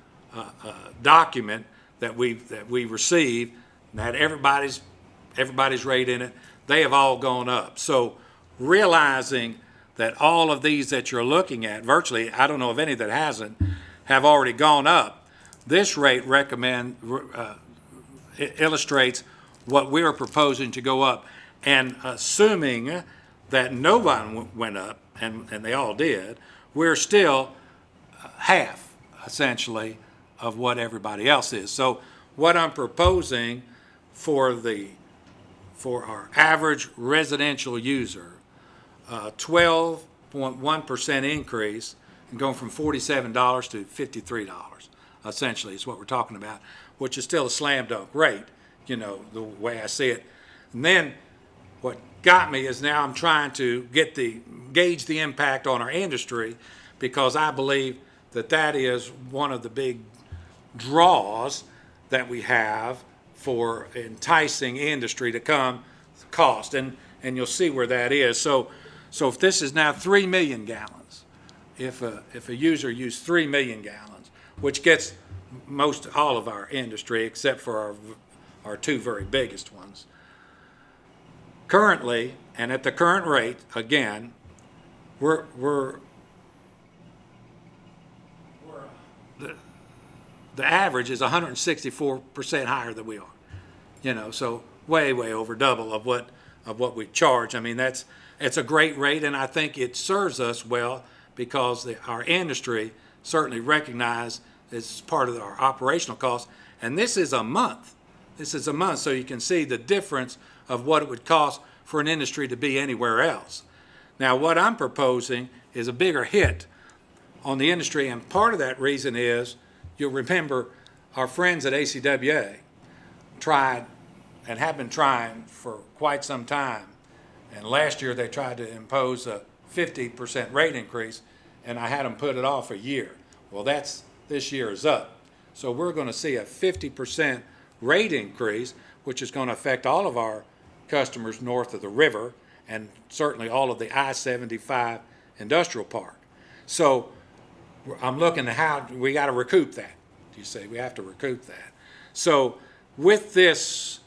document that we received, and had everybody's rate in it. They have all gone up. So realizing that all of these that you're looking at, virtually, I don't know of any that hasn't, have already gone up, this rate illustrates what we are proposing to go up. And assuming that no one went up, and they all did, we're still half, essentially, of what everybody else is. So what I'm proposing for our average residential user, 12.1% increase, and going from $47 to $53, essentially, is what we're talking about, which is still a slam dunk rate, the way I see it. And then what got me is now I'm trying to gauge the impact on our industry, because I believe that is one of the big draws that we have for enticing industry to come, cost, and you'll see where that is. So if this is now 3 million gallons, if a user used 3 million gallons, which gets most all of our industry except for our two very biggest ones, currently, and at the current rate, again, the average is 164% higher than we are. So way over double of what we charge. I mean, it's a great rate, and I think it serves us well, because our industry certainly recognizes it's part of our operational costs. And this is a month. So you can see the difference of what it would cost for an industry to be anywhere else. Now, what I'm proposing is a bigger hit on the industry, and part of that reason is, you'll remember our friends at ACWA tried and have been trying for quite some time. And last year they tried to impose a 50% rate increase, and I had them put it off a year. Well, this year is up. So we're going to see a 50% rate increase, which is going to affect all of our customers north of the river, and certainly all of the I-75 industrial park. So I'm looking at how we got to recoup that. You say we have to recoup that. So with this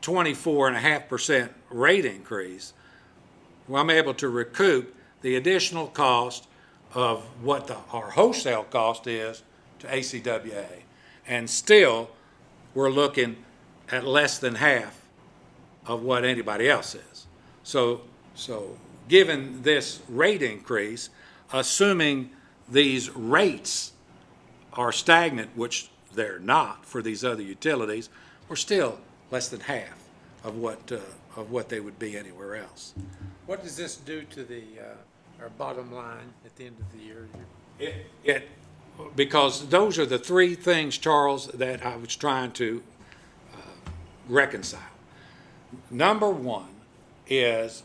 24.5% rate increase, I'm able to recoup the additional cost of what our wholesale cost is to ACWA, and still we're looking at less than half of what anybody else is. So given this rate increase, assuming these rates are stagnant, which they're not for these other utilities, we're still less than half of what they would be anywhere else. What does this do to our bottom line at the end of the year? Because those are the three things, Charles, that I was trying to reconcile. Number one is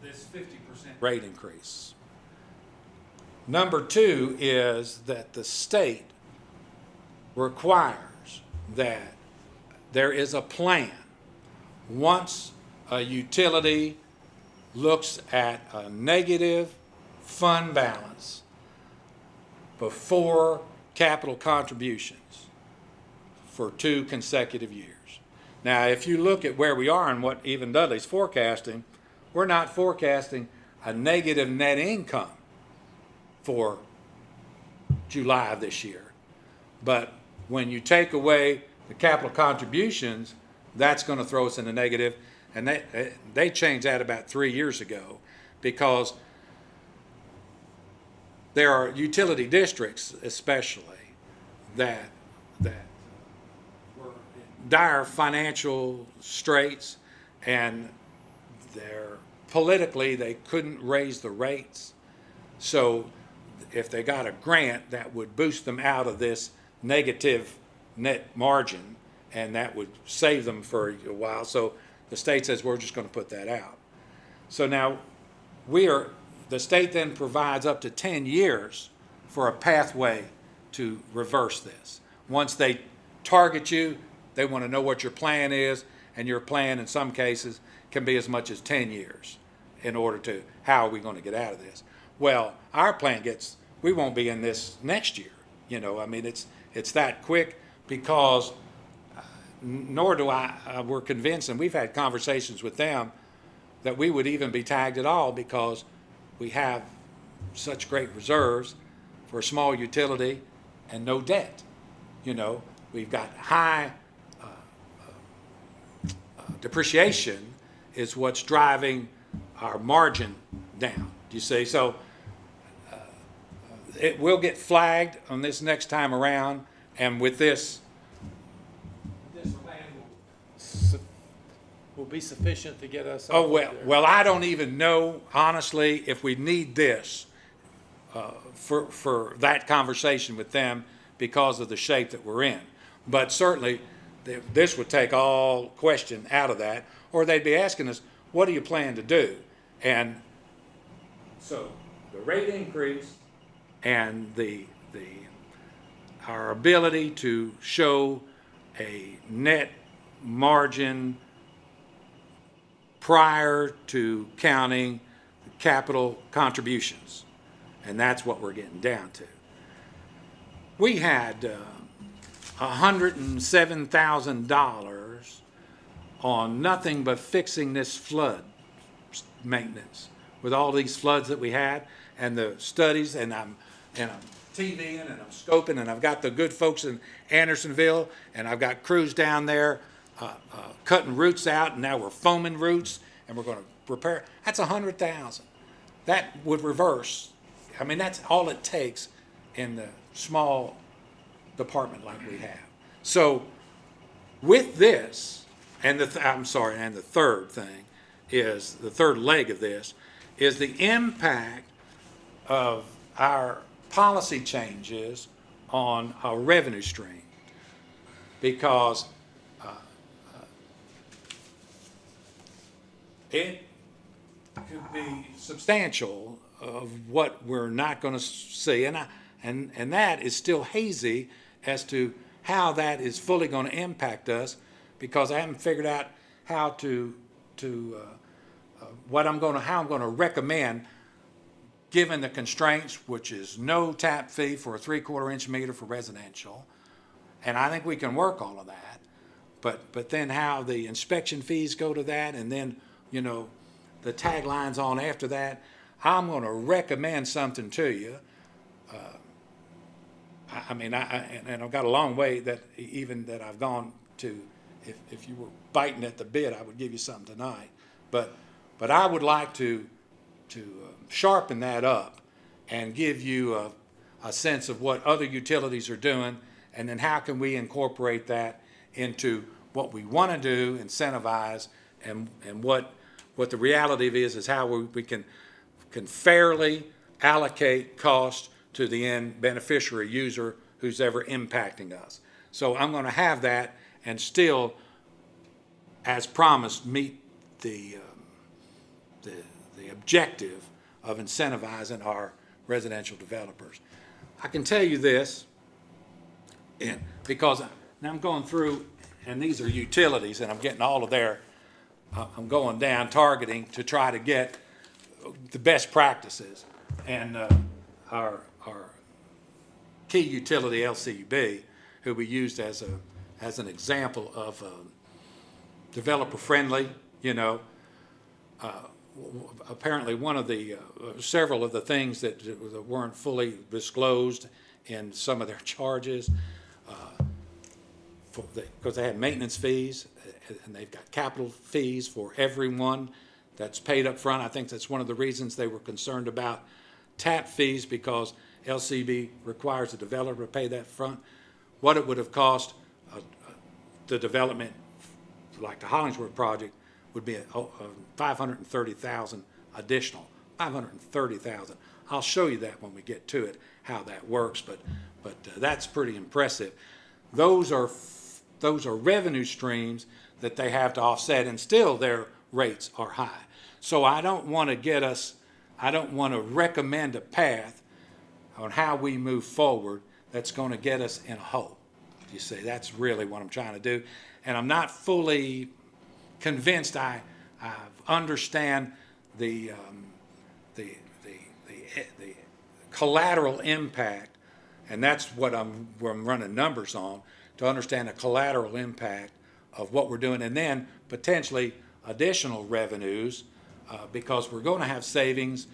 this 50% rate increase. Number two is that the state requires that there is a plan. Once a utility looks at a negative fund balance before capital contributions for 2 consecutive years. Now, if you look at where we are and what even Dudley's forecasting, we're not forecasting a negative net income for July of this year. But when you take away the capital contributions, that's going to throw us in the negative. And they changed that about 3 years ago, because there are utility districts especially that were in dire financial straits, and politically they couldn't raise the rates. So if they got a grant, that would boost them out of this negative net margin, and that would save them for a while. So the state says, we're just going to put that out. So now the state then provides up to 10 years for a pathway to reverse this. Once they target you, they want to know what your plan is, and your plan in some cases can be as much as 10 years in order to, how are we going to get out of this? Well, our plant we won't be in this next year, you know, I mean, it's that quick because nor do we're convinced, and we've had conversations with them, that we would even be tagged at all because we have such great reserves for a small utility and no debt. You know, we've got high depreciation is what's driving our margin down. Do you see? So it will get flagged on this next time around, and with this plan will be sufficient to get us. oh, off well, there. well, I don't even know, honestly, if we need this for that conversation with them because of the shape that we're in. But certainly, this would take all question out of that, or they'd be asking us, what do you plan to do? And so the rate increase and our ability to show a net margin prior to counting capital contributions. And that's what we're getting down to. We had $107,000 on nothing but fixing this flood maintenance with all these floods that we had and the studies, and I'm TVing and I'm scoping, and I've got the good folks in Andersonville, and I've got crews down there cutting roots out, and now we're foaming roots, and we're going to repair. That's $100,000. That would reverse. I mean, that's all it takes in the small department like we have. So with this, and the third thing is, the third leg of this is the impact of our policy changes on our revenue stream. Because it could be substantial of what we're not going to see, and that is still hazy as to how that is fully going to impact us, because I haven't figured out how how I'm going to recommend, given the constraints, which is no tap fee for a 3/4 inch meter for residential, and I think we can work all of that, but then how the inspection fees go to that, and then, you know, the taglines on after that. I'm going to recommend something to you. And I've got a long way that I've gone to. If you were biting at the bit, I would give you something tonight. But I would like to sharpen that up and give you a sense of what other utilities are doing, and then how can we incorporate that into what we want to do, incentivize, and what the reality of is how we can fairly allocate cost to the end beneficiary user who's ever impacting us. So I'm going to have that and still, as promised, meet the objective of incentivizing our residential developers. I can tell you this, and because now I'm going through, and these are utilities, and I'm getting all of their, I'm going down targeting to try to get the best practices. And our key utility, LCUB, who we used as an example of developer friendly, you know, apparently one of the several of the things that weren't fully disclosed in some of their charges, because they had maintenance fees and they've got capital fees for everyone that's paid up front. I think that's one of the reasons they were concerned about tap fees, because LCB requires the developer to pay that front. What it would have cost the development, like the Hollingsworth project, would be $530,000 additional. $530,000. I'll show you that when we get to it, how that works. But that's pretty impressive. Those are revenue streams that they have to offset, and still their rates are high. So I don't want to recommend a path on how we move forward that's going to get us in a hole. You see, that's really what I'm trying to do. And I'm not fully convinced I understand the the collateral impact, and that's what I'm running numbers on, to understand the collateral impact of what we're doing, and then potentially additional revenues, because we're gonna have savings,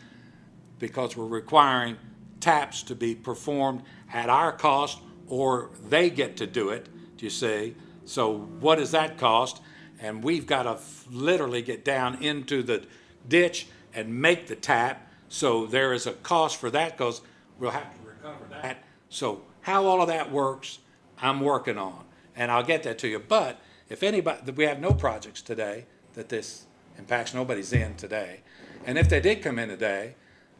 because we're requiring taps to be performed at our cost, or they get to do it, you see? So what does that cost? And we've gotta literally get down into the ditch and make the tap, so there is a cost for that, because we'll have to recover that. So how all of that works, I'm working on, and I'll get that to you. But if anybody, we have no projects today that this impacts, nobody's in today. And if they did come in today,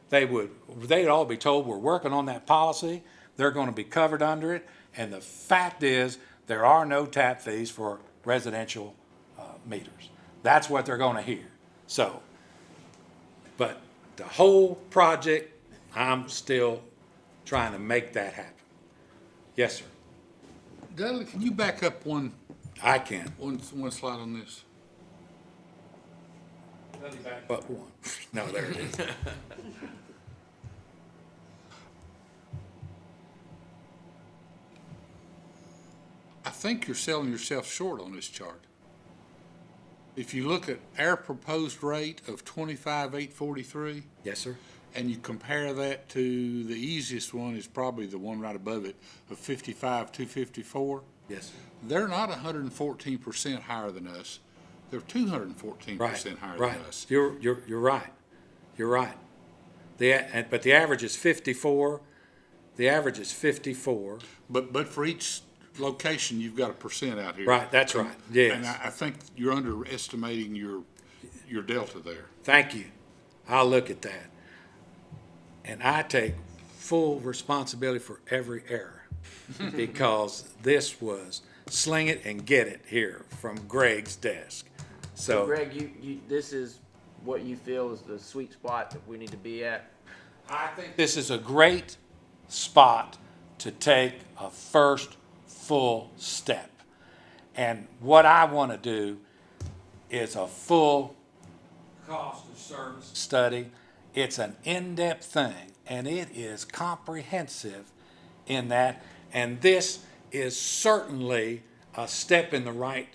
they'd all be told, we're working on that policy, they're gonna be covered under it, and the fact is, there are no tap fees for residential meters. That's what they're gonna hear. So, but the whole project, I'm still trying to make that happen. Yes, sir, Dudley, can you back up one slide on this? But one. No, there it is. I think you're selling yourself short on this chart. If you look at our proposed rate of 25,843, Yes, sir. and you compare that to the easiest one is probably the one right above it of 55,254, Yes, sir. they're not 114% higher than us. They're 214% Right, higher right. than us. You're right. You're right. But the average is 54. The average is 54. But for each location, you've got a percent out here. Right, that's right. Yes. And I think you're underestimating your delta there. Thank you. I'll look at that. And I take full responsibility for every error, because this was sling it and get it here from Greg's desk. So So Greg, this is what you feel is the sweet spot that we need to be at? I think this is a great spot to take a first full step. And what I want to do is a full cost of service study. It's an in-depth thing, and it is comprehensive in that. And this is certainly a step in the right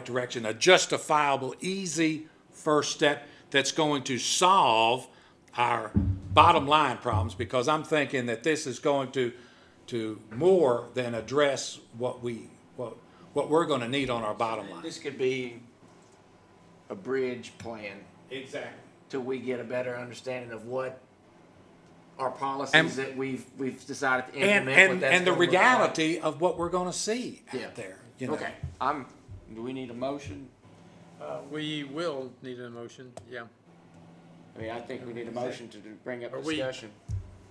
direction, a justifiable, easy first step that's going to solve our bottom line problems, because I'm thinking that this is going to more than address what we're going to need on our bottom line. This could be a bridge plan Exactly. till we get a better understanding of what our policies that we've decided to implement. what that's And the gonna look like. reality of what we're going to see Yeah. out there. You know? Okay, do we need a motion? We will need a motion, yeah. I mean, I think we need a motion to bring up Are we- discussion.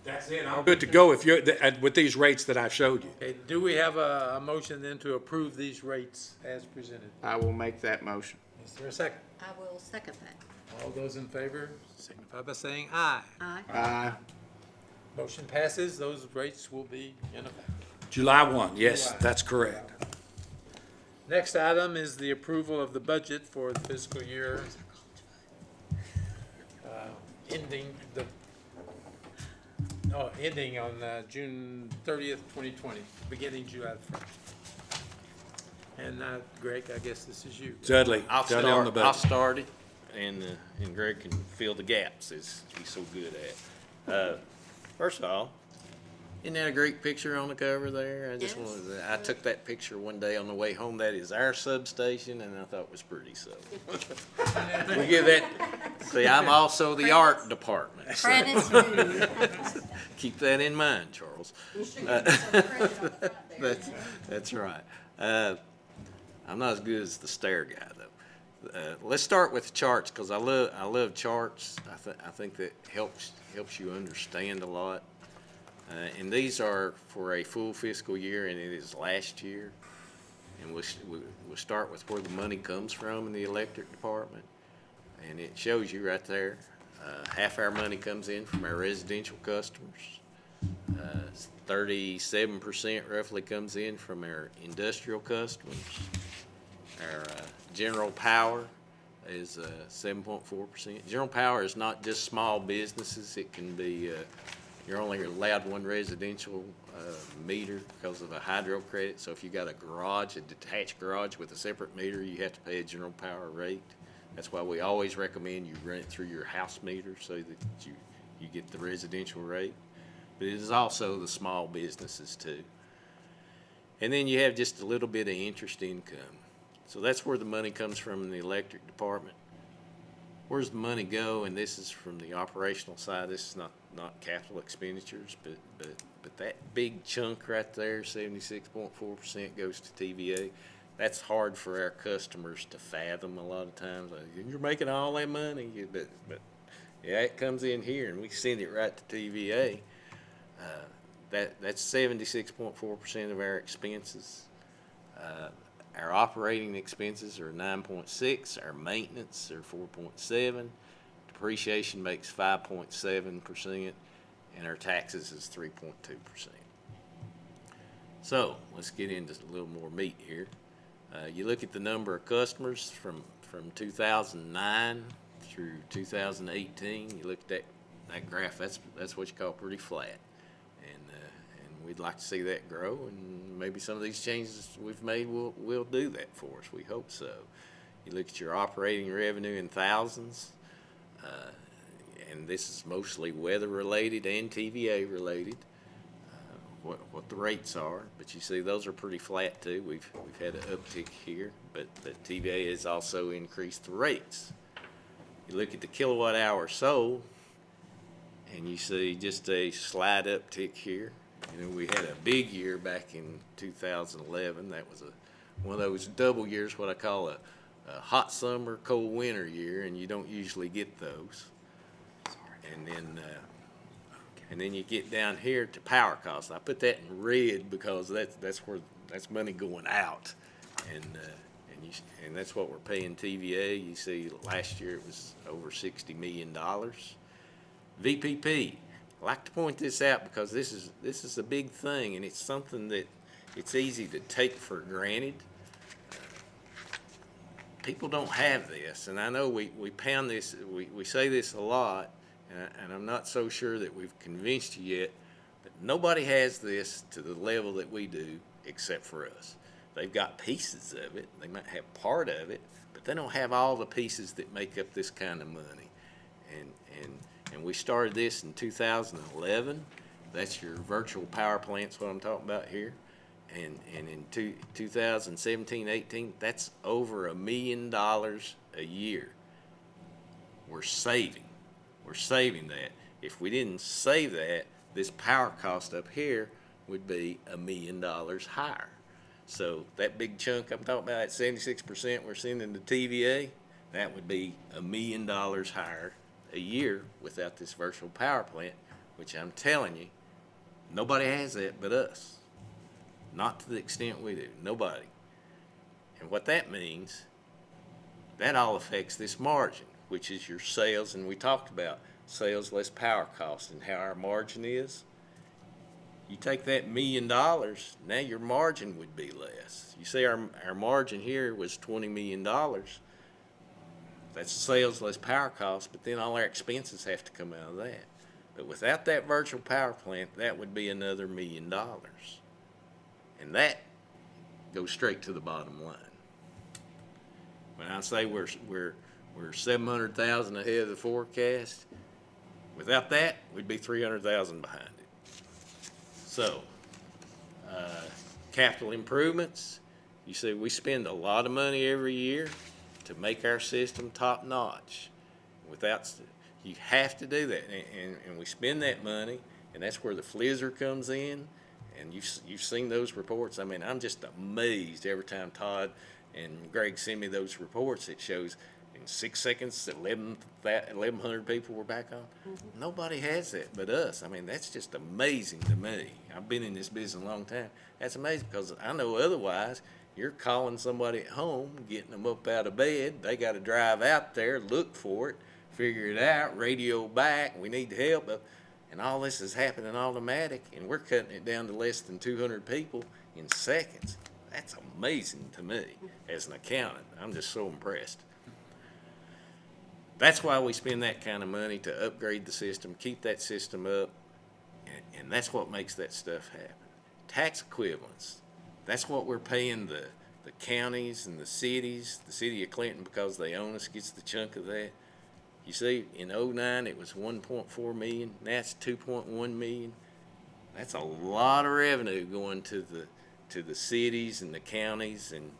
That's it. I'm good to go if you're with these rates that I've showed you. Okay, do we have a motion then to approve these rates as presented? I will make that motion. Is there a second? I will second that. All those in favor signify by saying aye. Aye. Motion passes, those rates will be in effect. July 1, yes, July. that's correct. Next item is the approval of the budget for the fiscal year ending on June 30th, 2020, beginning July 1st. And Greg, I guess this is you. Dudley, I'll Dudley on the start, I'll budget. start it, and Greg can fill the gaps, as he's so good at. First of all, isn't that a great picture on the cover there? Yes. I took that picture one day on the way home. That is our substation, and I thought it was pretty, so. We give that, see, I'm also the art department, so Credit's due. keep that in mind, Charles. That's right. I'm not as good as the stair guy, though. Let's start with the charts, because I love charts. I think that helps you understand a lot. And these are for a full fiscal year, and it is last year. And we'll start with where the money comes from in the electric department. And it shows you right there, half our money comes in from our residential customers. 37% roughly comes in from our industrial customers. Our general power is 7.4%. General power is not just small businesses. It can be, you're only allowed one residential meter because of a hydro credit. So if you got a garage, a detached garage with a separate meter, you have to pay a general power rate. That's why we always recommend you run it through your house meter so that you get the residential rate. But it is also the small businesses too. And then you have just a little bit of interest income. So that's where the money comes from in the electric department. Where's the money go? And this is from the operational side. This is not capital expenditures, but that big chunk right there, 76.4% goes to TVA. That's hard for our customers to fathom a lot of times. Like, you're making all that money, but yeah, it comes in here and we send it right to TVA. That's 76.4% of our expenses. Our operating expenses are 9.6, our maintenance are 4.7, depreciation makes 5.7%, and our taxes is 3.2%. So let's get into a little more meat here. You look at the number of customers from 2009 through 2018. You look at that graph. That's what you call pretty flat, and we'd like to see that grow. And maybe some of these changes we've made will do that for us. We hope so. You look at your operating revenue in thousands, and this is mostly weather related and TVA related. What the rates are, but you see those are pretty flat too. We've had an uptick here, but TVA has also increased the rates. You look at the kilowatt hour sold, and you see just a slight uptick here. You know, we had a big year back in 2011. That was one of those double years, what I call a hot summer, cold winter year, and you don't usually get those. And then you get down here to power costs. I put that in red because that's money going out, and that's what we're paying TVA. You see, last year it was over $60 million. VPP. I like to point this out because this is a big thing, and it's something that it's easy to take for granted. People don't have this, and I know we pound this, we say this a lot. And I'm not so sure that we've convinced you yet, but nobody has this to the level that we do except for us. They've got pieces of it. They might have part of it, but they don't have all the pieces that make up this kind of money. And we started this in 2011. That's your virtual power plants, what I'm talking about here. And in 2017, 18, that's over $1 million a year. We're saving that. If we didn't save that, this power cost up here would be $1 million higher. So that big chunk I'm talking about, at 76% we're sending to TVA, that would be $1 million higher a year without this virtual power plant, which I'm telling you, nobody has that but us. Not to the extent we do. Nobody. And what that means, that all affects this margin, which is your sales, and we talked about sales less power cost and how our margin is. You take that $1 million, now your margin would be less. You see our margin here was $20 million. That's sales less power cost, but then all our expenses have to come out of that. But without that virtual power plant, that would be another $1 million. And that goes straight to the bottom line. When I say we're 700,000 ahead of the forecast. Without that, we'd be 300,000 behind it. So, capital improvements. You see, we spend a lot of money every year to make our system top notch. You have to do that, and we spend that money, and that's where the FLISR comes in. And you've seen those reports. I mean, I'm just amazed every time Todd and Greg send me those reports. It shows in 6 seconds, 1,100 people were back on. Mm-hmm. Nobody has that but us. I mean, that's just amazing to me. I've been in this business a long time. That's amazing because I know otherwise you're calling somebody at home, getting them up out of bed. They got to drive out there, look for it, figure it out, radio back. We need help. And all this is happening automatic, and we're cutting it down to less than 200 people in seconds. That's amazing to me as an accountant. I'm just so impressed. That's why we spend that kind of money to upgrade the system, keep that system up, and that's what makes that stuff happen. Tax equivalents, that's what we're paying the counties and the cities. The city of Clinton, because they own us, gets the chunk of that. You see, in '09, it was 1.4 million, now it's 2.1 million. That's a lot of revenue going to the cities and the counties, and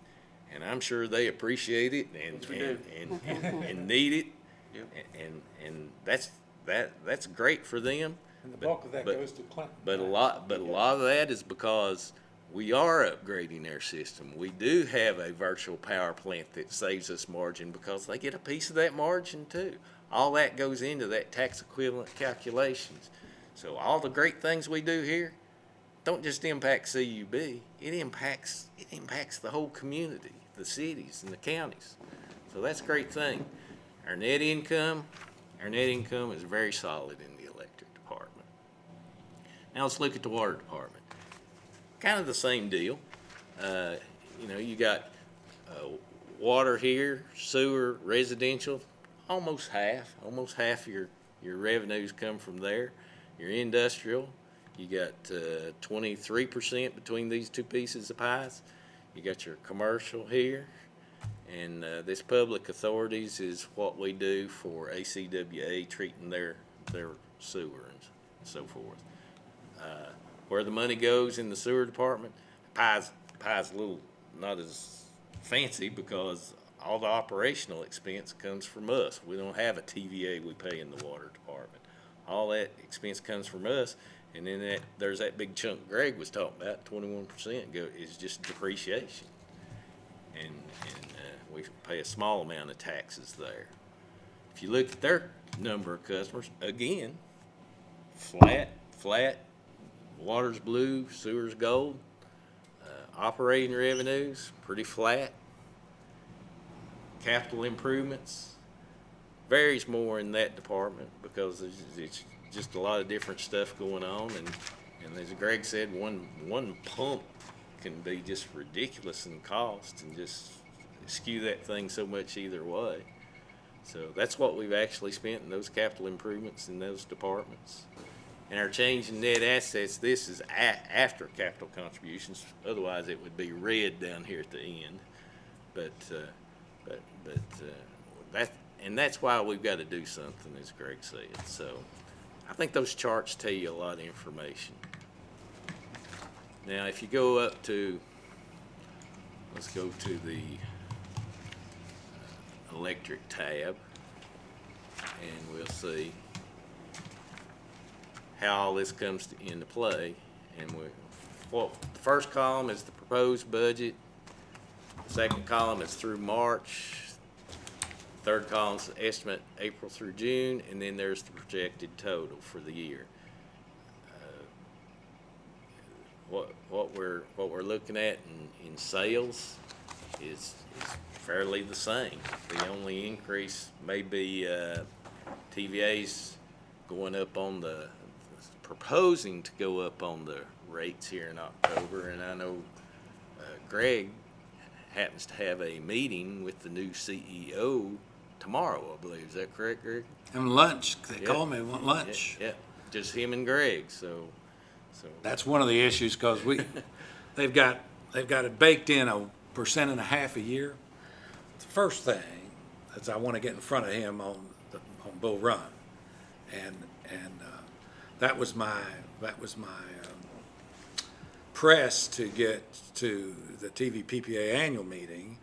I'm sure they appreciate it and need it. And that's great for them. And the bulk of that but- goes to Clinton. But a lot of that is because we are upgrading our system. We do have a virtual power plant that saves us margin because they get a piece of that margin too. All that goes into that tax equivalent calculations. So all the great things we do here don't just impact CUB, it impacts the whole community, the cities and the counties. So that's a great thing. Our net income is very solid in the electric department. Now let's look at the water department. Kind of the same deal. You got water here, sewer, residential, almost half your revenues come from there. Your industrial, you got 23% between these two pieces of pies. You got your commercial here, and this public authorities is what we do for ACWA treating their sewer and so forth. Where the money goes in the sewer department, pie's a little not as fancy because all the operational expense comes from us. We don't have a TVA we pay in the water department. All that expense comes from us, and then there's that big chunk Greg was talking about, 21% is just depreciation. And we pay a small amount of taxes there. If you look at their number of customers, again, flat, water's blue, sewer's gold. Operating revenues, pretty flat. Capital improvements varies more in that department because it's just a lot of different stuff going on. And as Greg said, one pump can be just ridiculous in cost and just skew that thing so much either way. So that's what we've actually spent in those capital improvements in those departments. And our change in net assets, this is after capital contributions. Otherwise, it would be red down here at the end. But that's why we've got to do something, as Greg said. So I think those charts tell you a lot of information. Now, if you go up to, let's go to the electric tab, and we'll see how all this comes into play. And the first column is the proposed budget. The second column is through March. Third column is the estimate April through June, and then there's the projected total for the year. What we're looking at in sales is fairly the same. The only increase may be TVA's going up on proposing to go up on the rates here in October, and I know Greg happens to have a meeting with the new CEO tomorrow, I believe. Is that correct, Greg? And lunch, they Yeah. call me, want lunch. Yeah, just him and Greg, so. That's one of the issues, because they've got it baked in 1.5% a year. The first thing is I want to get in front of him on Bull Run, and that was my press to get to the TVPPA annual meeting.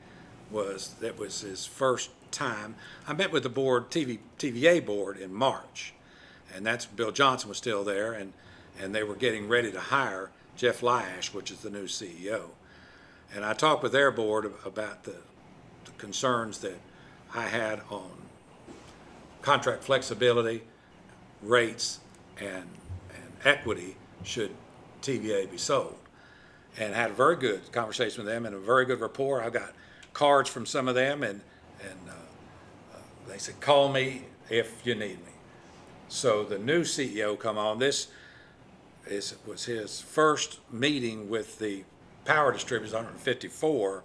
That was his first time. I met with the TVA board in March, and that's Bill Johnson was still there, and they were getting ready to hire Jeff Lyash, which is the new CEO. And I talked with their board about the concerns that I had on contract flexibility, rates, and equity should TVA be sold. And had a very good conversation with them and a very good rapport. I got cards from some of them, and they said, call me if you need me. So the new CEO come on. This was his first meeting with the power distributors, 154,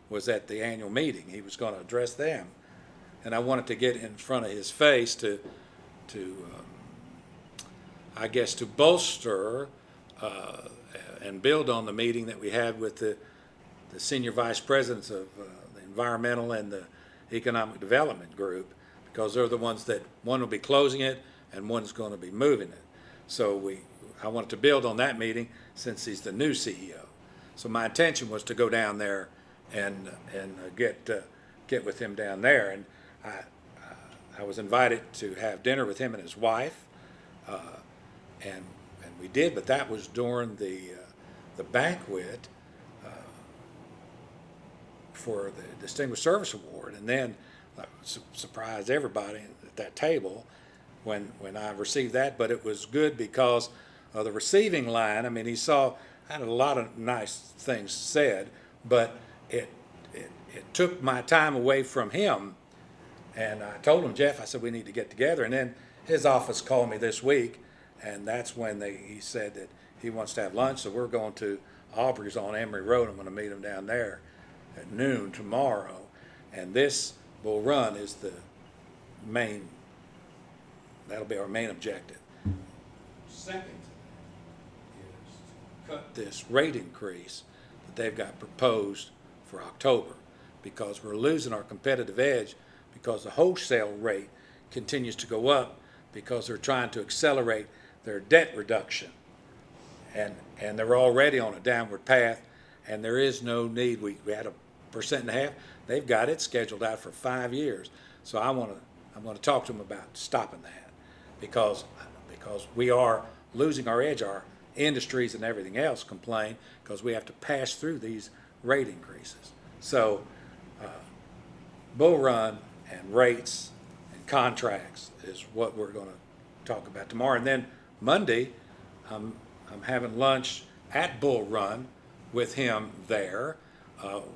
was at the annual meeting. He was going to address them. and I wanted to get in front of his face to I guess, to bolster and build on the meeting that we had with the senior vice presidents of the environmental and the economic development group, because they're the ones that, one will be closing it and one's going to be moving it. So I wanted to build on that meeting since he's the new CEO. So my intention was to go down there and get with him down there. And I was invited to have dinner with him and his wife, and we did. But that was during the banquet for the Distinguished Service Award, and then surprised everybody at that table when I received that. But it was good because of the receiving line. I mean, I had a lot of nice things said, but it took my time away from him. And I told him, Jeff, I said, we need to get together. And then his office called me this week, and that's when he said that he wants to have lunch. So we're going to Aubrey's on Emory Road. I'm going to meet him down there at noon tomorrow. And this Bull Run is that'll be our main objective. Second is to cut this rate increase that they've got proposed for October, because we're losing our competitive edge because the wholesale rate continues to go up because they're trying to accelerate their debt reduction. And they're already on a downward path, and there is no need. We had 1.5%. They've got it scheduled out for 5 years. So I'm going to talk to them about stopping that, because we are losing our edge. Our industries and everything else complain because we have to pass through these rate increases. So Bull Run and rates and contracts is what we're going to talk about tomorrow. And then Monday, I'm having lunch at Bull Run with him there,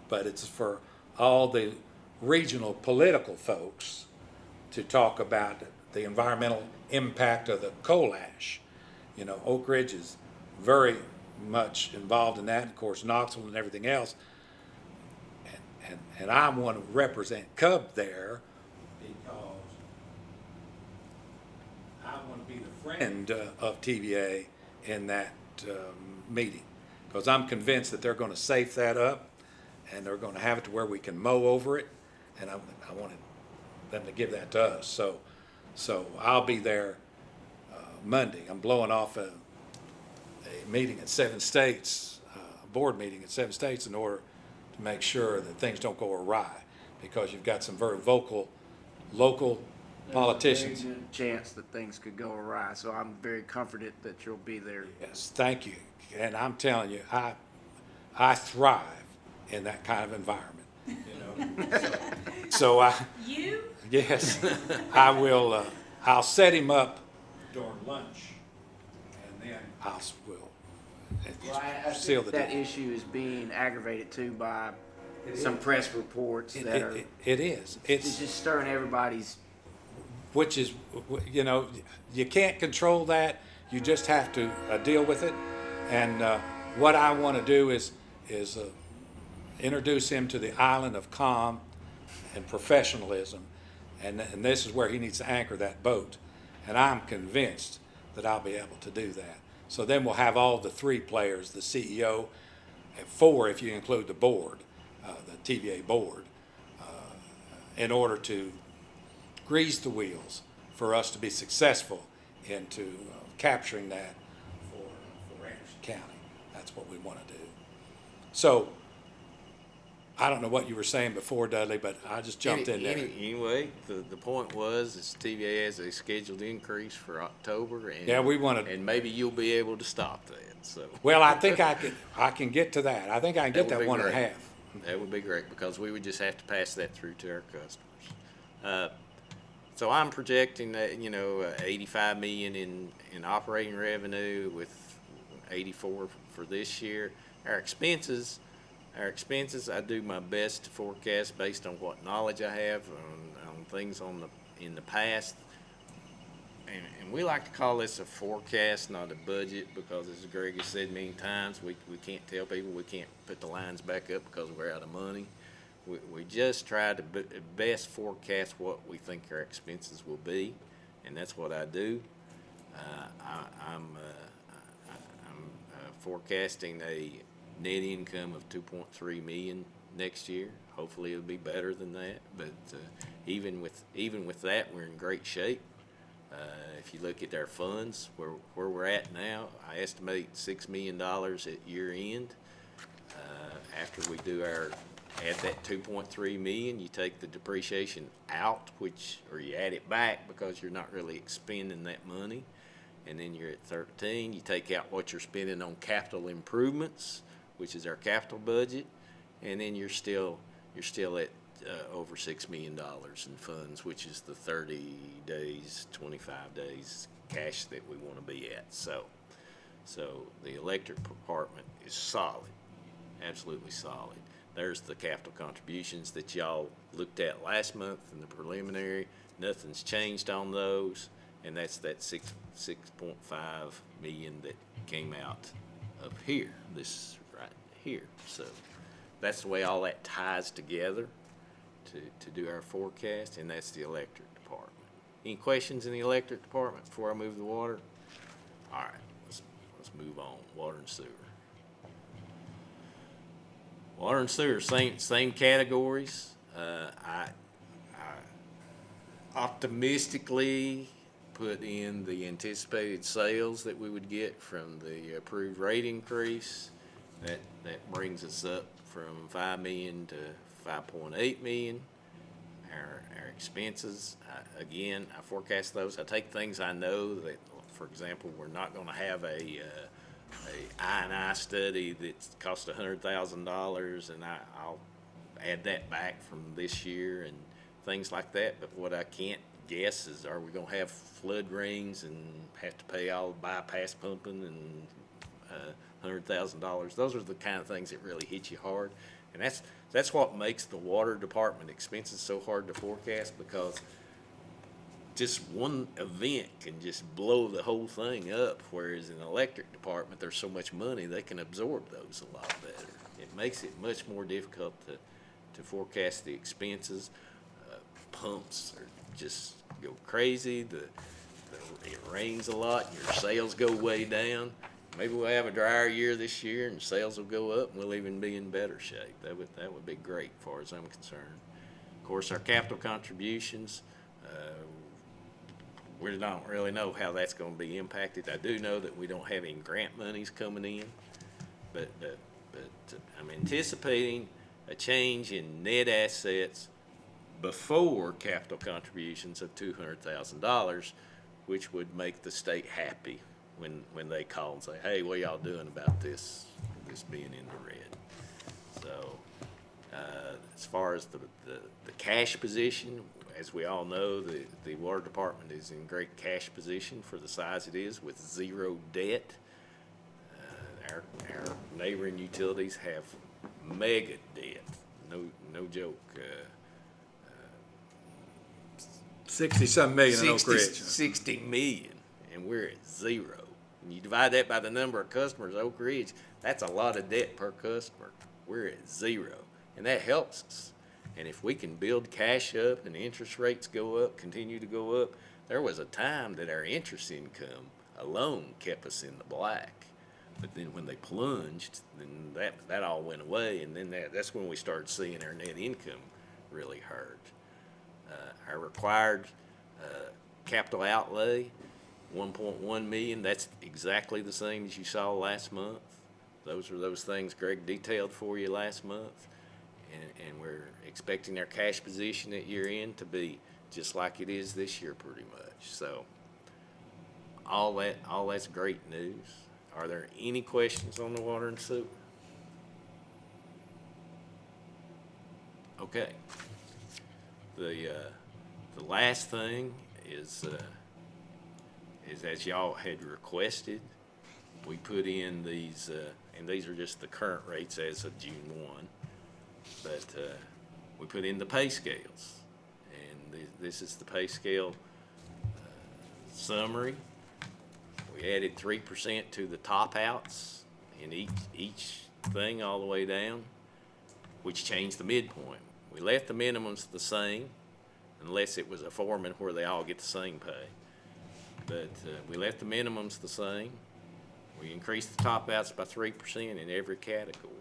but it's for all the regional political folks to talk about the environmental impact of the coal ash. You know, Oak Ridge is very much involved in that, of course, Knoxville and everything else. And I want to represent Cub there because I want to be the friend of TVA in that meeting, because I'm convinced that they're going to safe that up and they're going to have it to where we can mow over it, and I wanted them to give that to us. So I'll be there Monday. I'm blowing off a meeting at 7 states, a board meeting at 7 states, in order to make sure that things don't go awry, because you've got some very vocal local politicians. There's a very good chance that things could go awry, so I'm very comforted that you'll be there. Yes, thank you. And I'm telling you, I thrive in that kind of environment, you know. So yes, I will, I'll set him up during lunch, and then Well, I seal think the that deal. issue is being aggravated too by some press reports that are, It is. it's just stirring everybody's. Which is, you know, you can't control that. You just have to deal with it. And what I want to do is introduce him to the island of calm and professionalism. And this is where he needs to anchor that boat. And I'm convinced that I'll be able to do that. So then we'll have all the three players, the CEO, and 4 if you include the board, the TVA board, in order to grease the wheels for us to be successful into capturing that for Anderson County. That's what we want to do. So I don't know what you were saying before, Dudley, but I just jumped in there. Anyway, the point was, is TVA has a scheduled increase for October, and Yeah, we wanna- and maybe you'll be able to stop that. So Well, I think I can get to that. I think I can get That would that be 1.5. great. That would be great, because we would just have to pass that through to our customers. So I'm projecting that, 85 million in operating revenue with 84 for this year. Our expenses, I do my best to forecast based on what knowledge I have on things in the past. And we like to call this a forecast, not a budget, because as Greg has said many times, we can't tell people we can't put the lines back up because we're out of money. we just try to best forecast what we think our expenses will be, and that's what I do. I'm forecasting a net income of 2.3 million next year. Hopefully it'll be better than that, but even with that, we're in great shape. If you look at our funds, where we're at now, I estimate $6 million at year end. After we do add that 2.3 million, you take the depreciation out, or you add it back because you're not really expending that money, and then you're at 13. You take out what you're spending on capital improvements, which is our capital budget, and then you're still at over $6 million in funds, which is the 30 days, 25 days cash that we want to be at. So the electric department is solid, absolutely solid. There's the capital contributions that y'all looked at last month in the preliminary. Nothing's changed on those, and that's that 6.5 million that came out of here, this right here. So that's the way all that ties together to do our forecast, and that's the electric department. Any questions in the electric department before I move the water? All right, let's move on. Water and sewer. Water and sewer, same categories. I optimistically put in the anticipated sales that we would get from the approved rate increase. That brings us up from 5 million to 5.8 million. Our expenses, again, I forecast those. I take things I know that, for example, we're not going to have a I&I study that costs $100,000, and I'll add that back from this year and things like that. But what I can't guess is, are we going to have flood rings and have to pay all bypass pumping and $100,000? Those are the kind of things that really hit you hard, and that's what makes the water department expenses so hard to forecast, because just one event can just blow the whole thing up, whereas in the electric department, there's so much money, they can absorb those a lot better. It makes it much more difficult to forecast the expenses. Pumps are just go crazy. It rains a lot, and your sales go way down. Maybe we'll have a drier year this year, and sales will go up, and we'll even be in better shape. That would be great, as far as I'm concerned. Of course, our capital contributions, we don't really know how that's going to be impacted. I do know that we don't have any grant monies coming in, but I'm anticipating a change in net assets before capital contributions of $200,000, which would make the state happy when they call and say, hey, what y'all doing about this being in the red? So as far as the cash position, as we all know, the water department is in great cash position for the size it is, with zero debt. Our neighboring utilities have mega debt, no joke. 60-some million in Oak 60 Ridge. 60 million, and we're at zero. When you divide that by the number of customers, Oak Ridge, that's a lot of debt per customer. We're at zero, and that helps us. And if we can build cash up and interest rates go up, continue to go up, there was a time that our interest income alone kept us in the black. But then when they plunged, then that all went away, and then that's when we started seeing our net income really hurt. Our required capital outlay, 1.1 million, that's exactly the same as you saw last month. Those are those things Greg detailed for you last month. And we're expecting our cash position at year end to be just like it is this year pretty much. So all that's great news. Are there any questions on the water and sewer? Okay. The last thing is as y'all had requested, we put in these, and these are just the current rates as of June 1, but we put in the pay scales, and this is the pay scale summary. We added 3% to the top outs in each thing all the way down, which changed the midpoint. We left the minimums the same, unless it was a foreman where they all get the same pay. But we left the minimums the same. We increased the top outs by 3% in every category.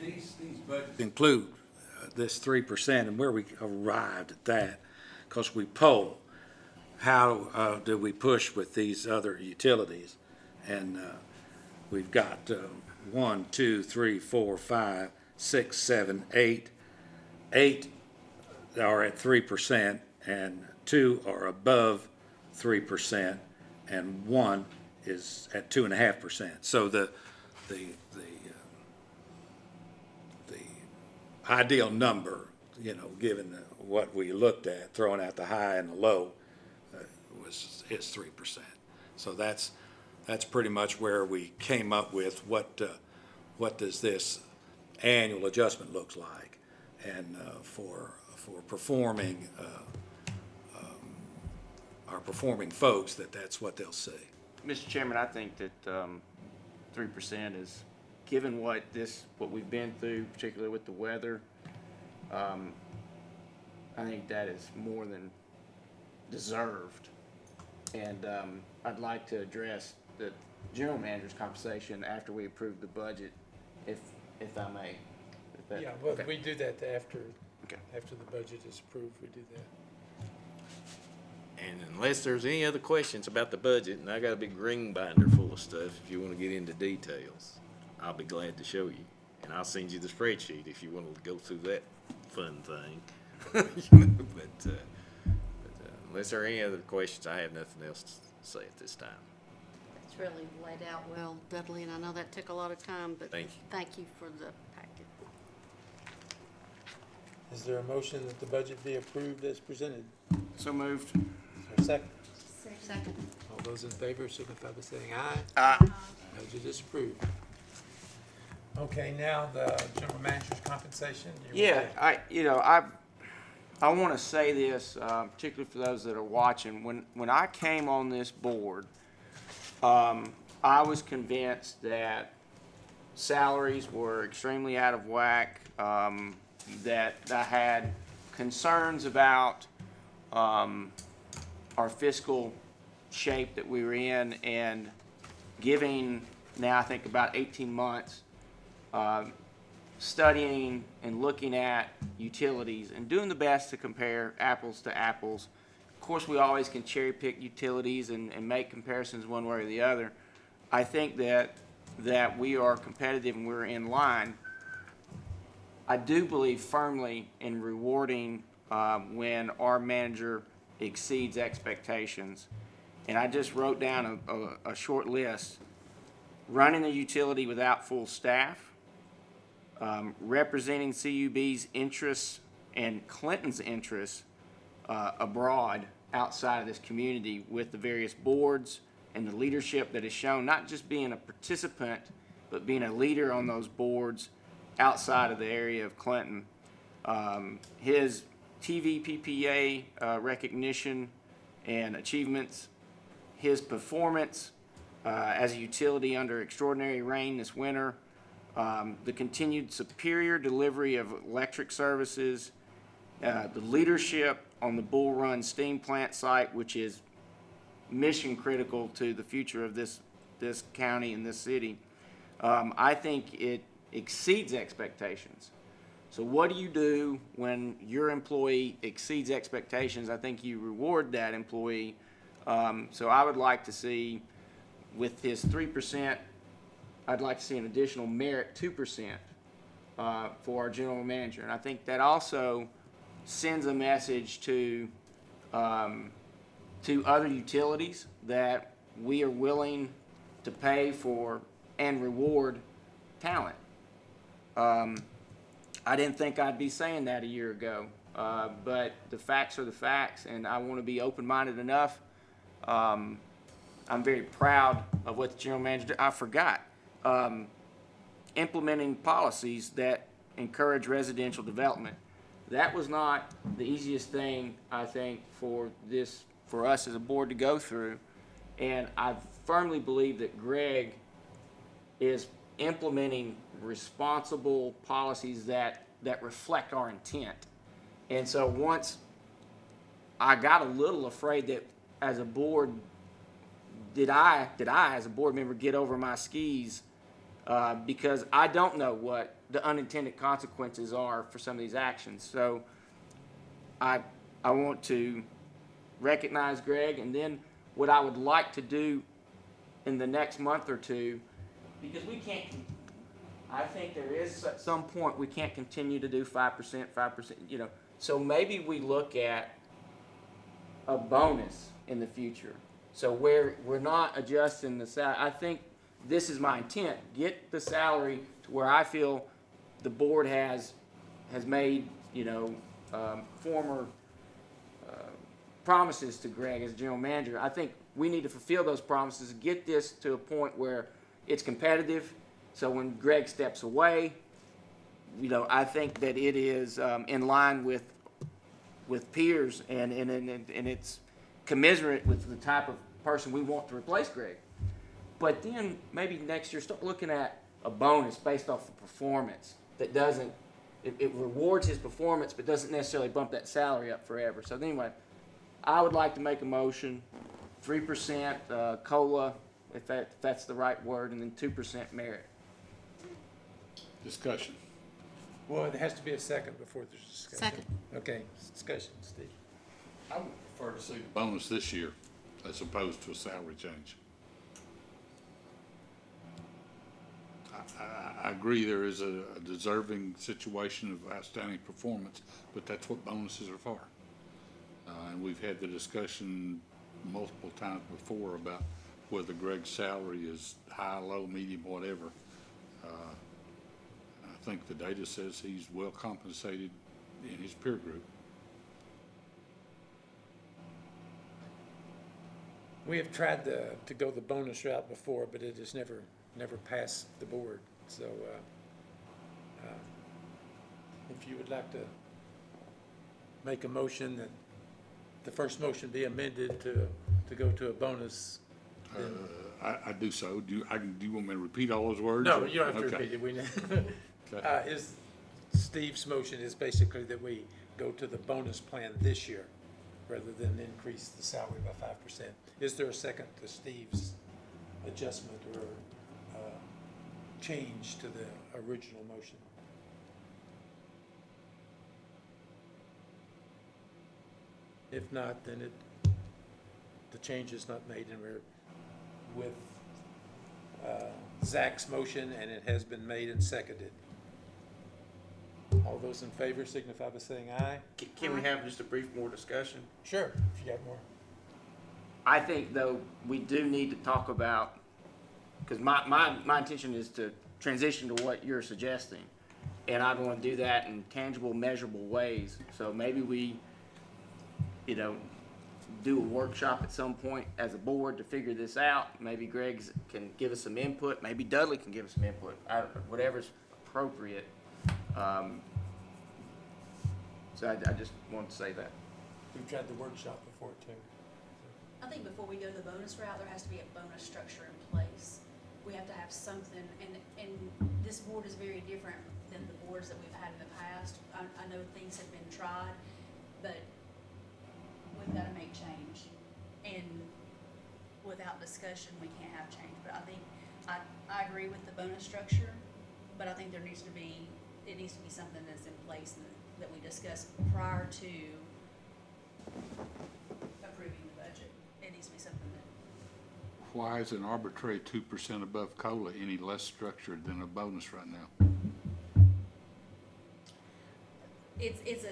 These budgets include this 3%, and where we arrived at that, because we poll, how do we push with these other utilities? And we've got 1, 2, 3, 4, 5, 6, 7, 8. 8 are at 3%, and 2 are above 3%, and 1 is at 2.5%. So the ideal number, given what we looked at, throwing out the high and the low, is 3%. So that's pretty much where we came up with what does this annual adjustment looks like, and for performing our performing folks, that's what they'll see. Mr. Chairman, I think that 3% is, given what we've been through, particularly with the weather, I think that is more than deserved. And I'd like to address the general manager's compensation after we approve the budget, if I may. Yeah, well, Okay. we do that after Okay. the budget is approved, we do that. And unless there's any other questions about the budget, and I got a big green binder full of stuff, if you want to get into details, I'll be glad to show you. And I'll send you the spreadsheet if you want to go through that fun thing. But unless there are any other questions, I have nothing else to say at this time. It's really laid out well, Dudley, and I know that took a lot of time, but Thank you. thank you for the packet. Is there a motion that the budget be approved as presented? So moved. Is there a second? Second. All those in favor signify by saying aye. Aye. Budget is approved. Okay, now the general manager's compensation. Do you Yeah, want I want to say this, particularly for those that are watching. When I came on this board, I was convinced that salaries were extremely out of whack, that I had concerns about our fiscal shape that we were in, and giving now I think about 18 months studying and looking at utilities and doing the best to compare apples to apples. Of course, we always can cherry pick utilities and make comparisons one way or the other. I think that we are competitive and we're in line. I do believe firmly in rewarding when our manager exceeds expectations. And I just wrote down a short list. Running a utility without full staff, representing CUB's interests and Clinton's interests abroad outside of this community with the various boards and the leadership that is shown, not just being a participant, but being a leader on those boards outside of the area of Clinton. His TVPPA recognition and achievements, his performance as a utility under extraordinary rain this winter, the continued superior delivery of electric services, the leadership on the Bull Run steam plant site, which is mission critical to the future of this county and this city. I think it exceeds expectations. So what do you do when your employee exceeds expectations? I think you reward that employee. So I would like to see, with his 3%, I'd like to see an additional merit 2% for our general manager. And I think that also sends a message to other utilities that we are willing to pay for and reward talent. I didn't think I'd be saying that a year ago, but the facts are the facts, and I want to be open-minded enough. I'm very proud of what the general manager did. I forgot. Implementing policies that encourage residential development. That was not the easiest thing, I think, for us as a board to go through. And I firmly believe that Greg is implementing responsible policies that that reflect our intent. And so once I got a little afraid that as a board, did I as a board member get over my skis? Because I don't know what the unintended consequences are for some of these actions. So I want to recognize Greg, and then what I would like to do in the next month or two, because we can't, I think there is at some point we can't continue to do 5%, you know. So maybe we look at a bonus in the future. So we're not adjusting the salary. I think this is my intent. Get the salary to where I feel the board has made, you know, former promises to Greg as general manager. I think we need to fulfill those promises, get this to a point where it's competitive. So when Greg steps away, you know, I think that it is in line with peers, and it's commensurate with the type of person we want to replace Greg. But then maybe next year start looking at a bonus based off the performance that doesn't, it rewards his performance but doesn't necessarily bump that salary up forever. So anyway, I would like to make a motion, 3% COLA, if that's the right word, and then 2% merit. Discussion. Well, it has to be a second before there's discussion. Second. Okay, discussion, Steve. I would prefer to see the bonus this year as opposed to a salary change. I agree there is a deserving situation of outstanding performance, but that's what bonuses are for. And we've had the discussion multiple times before about whether Greg's salary is high, low, medium, whatever. I think the data says he's well compensated in his peer group. We have tried to go the bonus route before, but it has never passed the board. So if you would like to make a motion that the first motion be amended to go to a bonus, then. I do so. Do you want me to repeat all those words? No, or- you don't have to Okay. repeat it. We Okay. Steve's motion is basically that we go to the bonus plan this year rather than increase the salary by 5%. Is there a second to Steve's adjustment or change to the original motion? If not, then the change is not made, and we're with Zach's motion, and it has been made and seconded. All those in favor signify by saying aye. Can we have just a brief more discussion? Sure, if you got more. I think, though, we do need to talk about, because my intention is to transition to what you're suggesting, and I want to do that in tangible, measurable ways. So maybe we, you know, do a workshop at some point as a board to figure this out. Maybe Greg can give us some input. Maybe Dudley can give us some input. Whatever's appropriate. So I just wanted to say that. We've tried the workshop before too. I think before we go the bonus route, there has to be a bonus structure in place. We have to have something, and this board is very different than the boards that we've had in the past. I know things have been tried, but we've got to make change. And without discussion, we can't have change. But I think, I agree with the bonus structure, but I think it needs to be something that's in place that we discuss prior to approving the budget. It needs to be something that, Why is an arbitrary 2% above COLA any less structured than a bonus right now? it's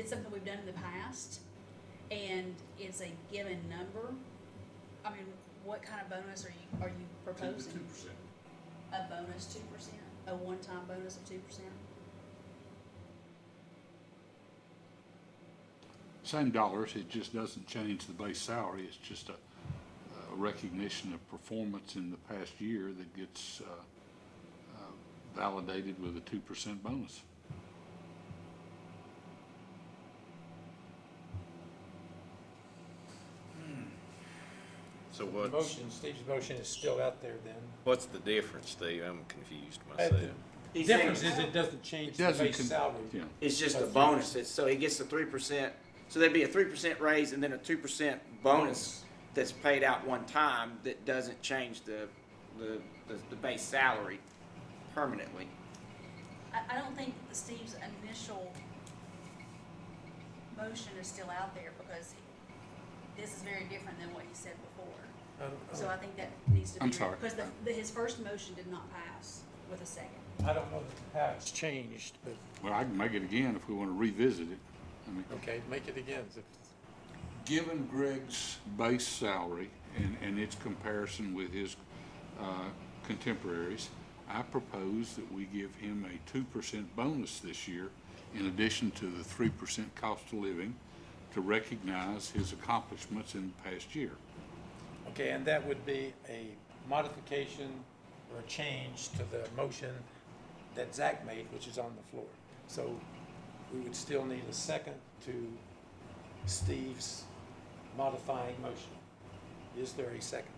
something we've done in the past, and it's a given number. I mean, what kind of bonus are you proposing? 2%. A bonus 2%? A one-time bonus of 2%? Same dollars, it just doesn't change the base salary. It's just a recognition of performance in the past year that gets validated with a 2% bonus. So Steve's motion is still out there then. what's the difference, Steve? I'm confused At myself. The He's difference saying is it doesn't change It the doesn't base con- salary. yeah. it's just a That's bonus. So he gets the 3%. So there'd be a 3% raise and then a 2% bonus that's paid out one time that doesn't change the base salary permanently. I don't think Steve's initial motion is still out there because this is very different than what he said before. So I think that needs to be. I'm sorry. Because his first motion did not pass with a second. I don't know that the pat's changed, but, Well, I can make it again if we want to revisit it. I mean, okay, make it again. given Greg's base salary and its comparison with his contemporaries, I propose that we give him a 2% bonus this year in addition to the 3% cost of living to recognize his accomplishments in the past year. Okay, and that would be a modification or a change to the motion that Zach made, which is on the floor. So we would still need a second to Steve's modifying motion. Is there a second?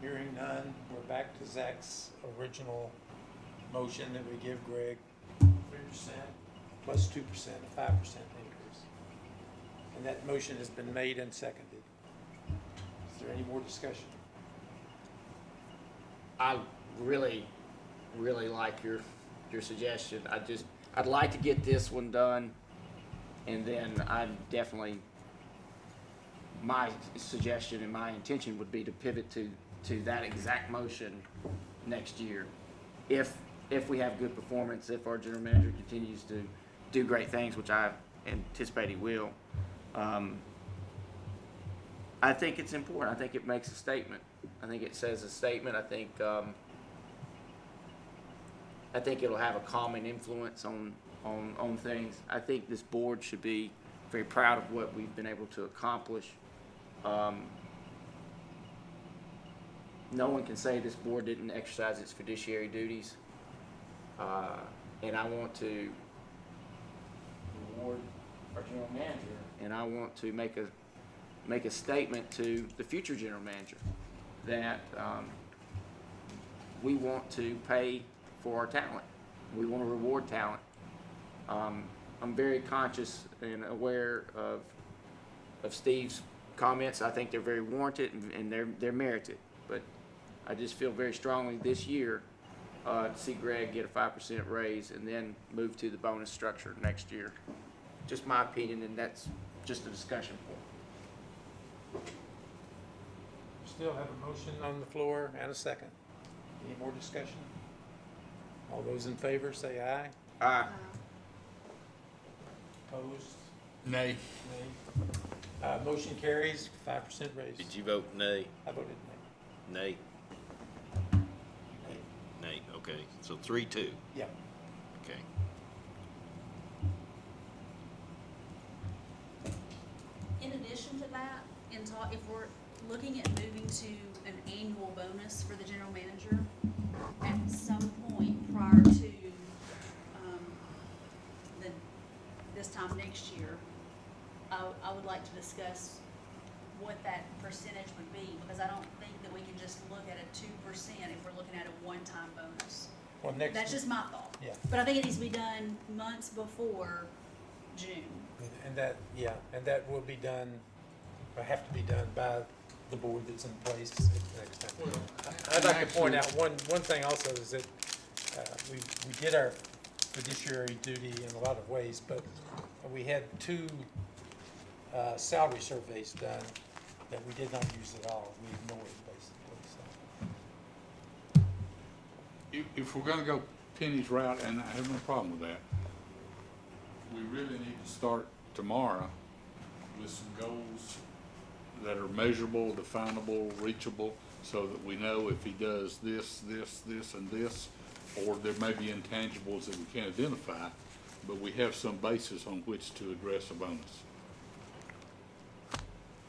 Hearing none, we're back to Zach's original motion that we give Greg 3% plus 2%, a 5% increase. And that motion has been made and seconded. Is there any more discussion? I really, really like your suggestion. I'd like to get this one done, and then my suggestion and my intention would be to pivot to that exact motion next year. If we have good performance, if our general manager continues to do great things, which I anticipate he will, I think it's important. I think it makes a statement. I think it says a statement. I think it'll have a calming influence on things. I think this board should be very proud of what we've been able to accomplish. No one can say this board didn't exercise its fiduciary duties. And I want to reward our general manager, and I want to make a statement to the future general manager that we want to pay for our talent. We want to reward talent. I'm very conscious and aware of Steve's comments. I think they're very warranted and they're merited. But I just feel very strongly this year to see Greg get a 5% raise and then move to the bonus structure next year. Just my opinion, and that's just a discussion point. Still have a motion on the floor and a second. Any more discussion? All those in favor say aye. Opposed? Nay. Nay. Motion carries, 5% raise. Did you vote nay? I voted nay. Nay? Nay. Nay, okay. So 3-2, Yeah. okay. In addition to that, if we're looking at moving to an annual bonus for the general manager, at some point prior to, this time next year, I would like to discuss what that percentage would be, because I don't think that we can just look at a 2% if we're looking at a one-time bonus. Well, next. That's just my thought. Yeah. But I think it needs to be done months before June. And that will be done, or have to be done by the board that's in place at the next time. I'd like to point out one thing also is that we did our fiduciary duty in a lot of ways, but we had 2 salary surveys done that we did not use at all. We ignored basically, so. If we're gonna go Penny's route, and I have no problem with that, we really need to start tomorrow with some goals that are measurable, definable, reachable, so that we know if he does this, and this, or there may be intangibles that we can't identify, but we have some basis on which to address a bonus.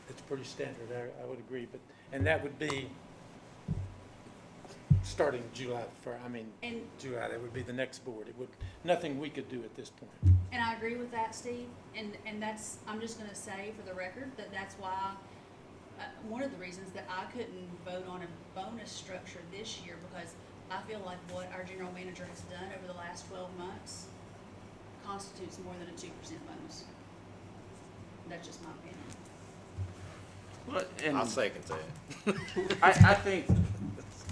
It's pretty standard, I would agree, and that would be starting July, And- July, that would be the next board. Nothing we could do at this point. And I agree with that, Steve, and that's, I'm just gonna say for the record, that's why one of the reasons that I couldn't vote on a bonus structure this year, because I feel like what our general manager has done over the last 12 months constitutes more than a 2% bonus. That's just my opinion. But, and I'll second that.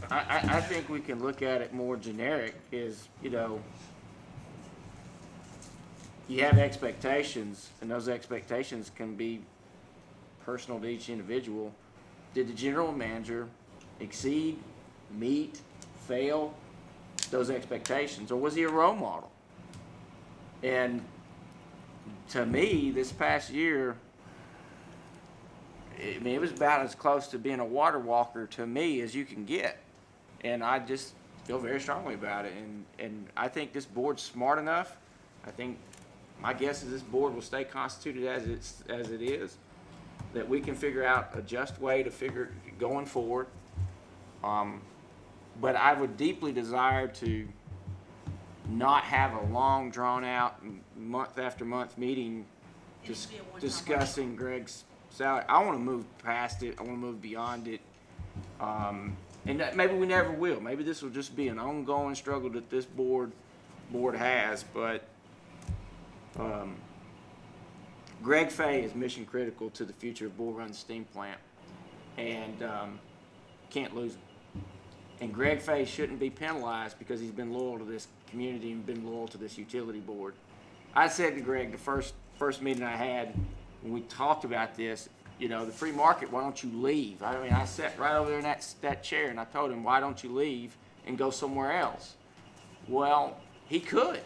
I think we can look at it more generic is, you know, you have expectations, and those expectations can be personal to each individual. Did the general manager exceed, meet, fail those expectations, or was he a role model? And to me, this past year, I mean, it was about as close to being a water walker to me as you can get. And I just feel very strongly about it. And I think this board's smart enough. I think my guess is this board will stay constituted as it is, that we can figure out a just way to figure going forward. But I would deeply desire to not have a long, drawn-out, month after month meeting It needs to be a one-time discussing Greg's salary. I want to move past it. I want to move beyond it. And that, maybe we never will. Maybe this will just be an ongoing struggle that this board has. But Greg Fay is mission critical to the future of Bull Run Steam Plant, and can't lose him. And Greg Fay shouldn't be penalized because he's been loyal to this community and been loyal to this utility board. I said to Greg the first meeting I had when we talked about this, you know, the free market, why don't you leave? I mean, I sat right over there in that chair and I told him, why don't you leave and go somewhere else? Well, he could,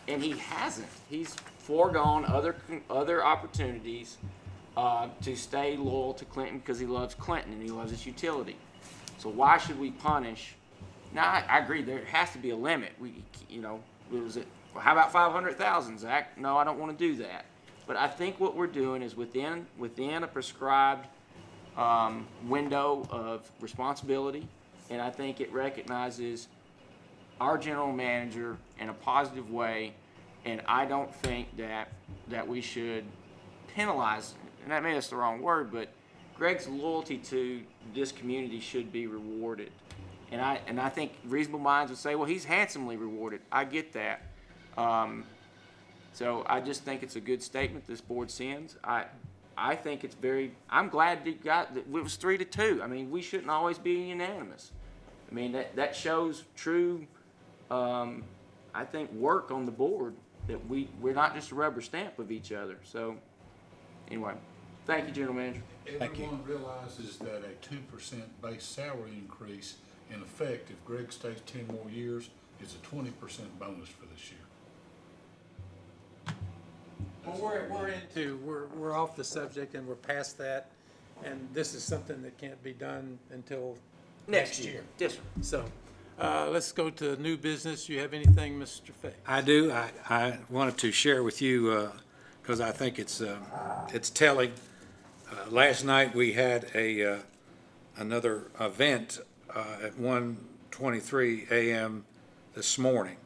and he hasn't. He's foregone other opportunities to stay loyal to Clinton because he loves Clinton and he loves his utility. So why should we punish? Now, I agree there has to be a limit. How about 500,000, Zach? No, I don't want to do that. But I think what we're doing is within a prescribed window of responsibility, and I think it recognizes our general manager in a positive way, and I don't think that we should penalize, and maybe that's the wrong word, but Greg's loyalty to this community should be rewarded. And I think reasonable minds would say, well, he's handsomely rewarded. I get that. So I just think it's a good statement this board sends. I think it's I'm glad it was 3-2. I mean, we shouldn't always be unanimous. I mean, that shows true, I think, work on the board, that we're not just a rubber stamp of each other. So anyway, thank you, General Manager. Everyone realizes that a 2% base salary increase in effect, if Greg stays 10 more years, is a 20% bonus for this year. Well, we're off the subject and we're past that, and this is something that can't be done until next year. Yes, sir. So, let's go to new business. You have anything, Mr. Fay? I do. I wanted to share with you, because I think it's telling. Last night, we had another event at 1:23 a.m. this morning.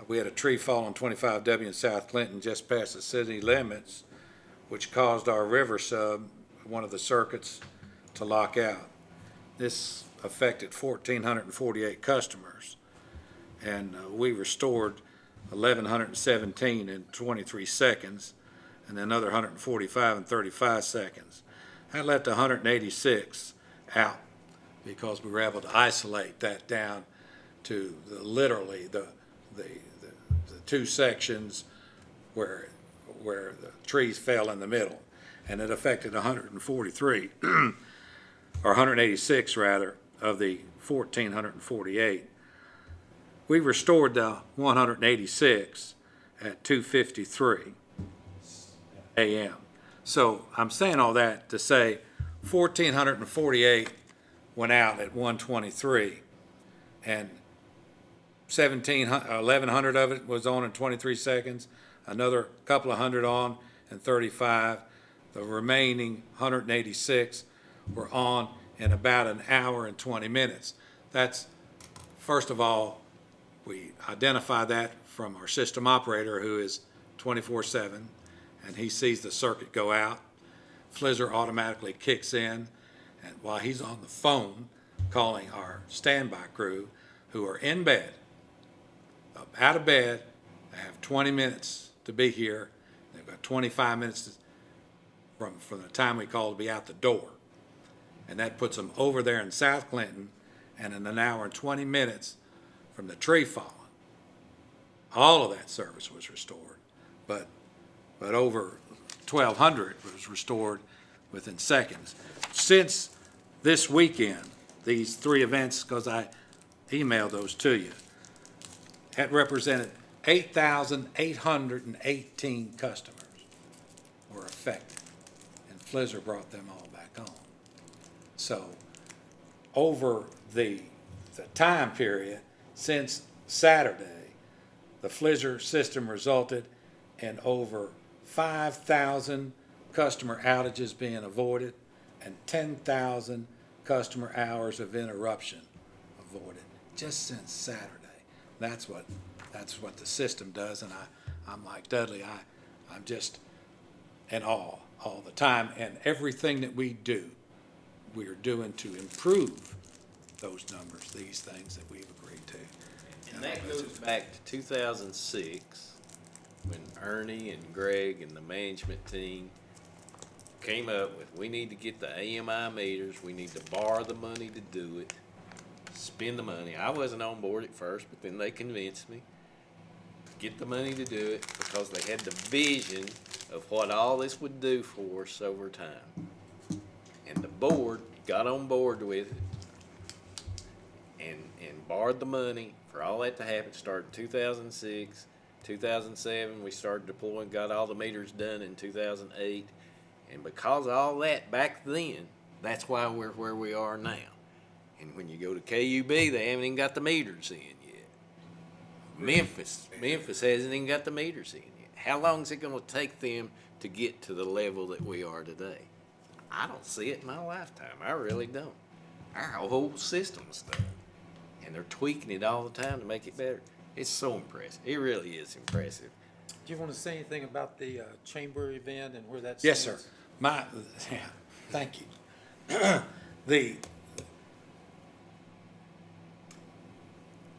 We had a tree fall on 25W in South Clinton just past the city limits, which caused our river sub, one of the circuits, to lock out. This affected 1,448 customers, and we restored 1,117 in 23 seconds, and another 145 in 35 seconds. That left 186 out because we were able to isolate that down to literally the two sections where the trees fell in the middle, and it affected 143, or 186 rather, of the 1,448. We restored the 186 at 2:53 a.m. So I'm saying all that to say 1,448 went out at 1:23, and 1,100 of it was on in 23 seconds, another couple of hundred on in 35. The remaining 186 were on in about an hour and 20 minutes. That's, first of all, we identify that from our system operator, who is 24/7, and he sees the circuit go out. Flizzer automatically kicks in, and while he's on the phone calling our standby crew who are in bed, up out of bed, they have 20 minutes to be here. They've got 25 minutes from the time we call to be out the door. And that puts them over there in South Clinton, and in an hour and 20 minutes from the tree falling. All of that service was restored, but over 1,200 was restored within seconds. Since this weekend, these three events, because I emailed those to you, that represented 8,818 customers were affected, and Flizzer brought them all back on. So over the time period since Saturday, the Flizzer system resulted in over 5,000 customer outages being avoided and 10,000 customer hours of interruption avoided just since Saturday. That's what the system does, and I'm like Dudley, I'm just in awe all the time, and everything that we do, we're doing to improve those numbers, these things that we've agreed to. And that goes back to 2006, when Ernie and Greg and the management team came up with, we need to get the AMI meters, we need to borrow the money to do it, spend the money. I wasn't on board at first, but then they convinced me to get the money to do it because they had the vision of what all this would do for us over time. And the board got on board with it and borrowed the money for all that to happen. Started 2006, 2007, we started deploying, got all the meters done in 2008. And because of all that back then, that's why we're where we are now. And when you go to KUB, they haven't even got the meters in yet. Memphis hasn't even got the meters in yet. How long is it going to take them to get to the level that we are today? I don't see it in my lifetime. I really don't. Our whole system's done. And they're tweaking it all the time to make it better. It's so impressive. It really is impressive. Do you want to say anything about the chamber event and where that Yes, stands? sir. Thank you.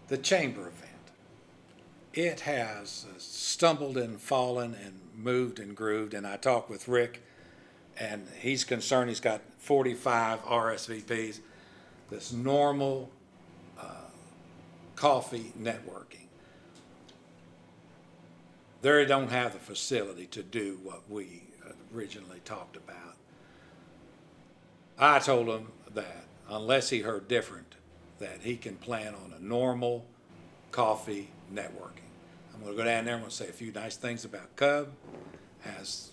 The chamber event, it has stumbled and fallen and moved and grooved, and I talked with Rick, and he's concerned. He's got 45 RSVPs. This normal coffee networking, they don't have the facility to do what we originally talked about. I told him that unless he heard different, that he can plan on a normal coffee networking. I'm going to go down there, I'm going to say a few nice things about Cub as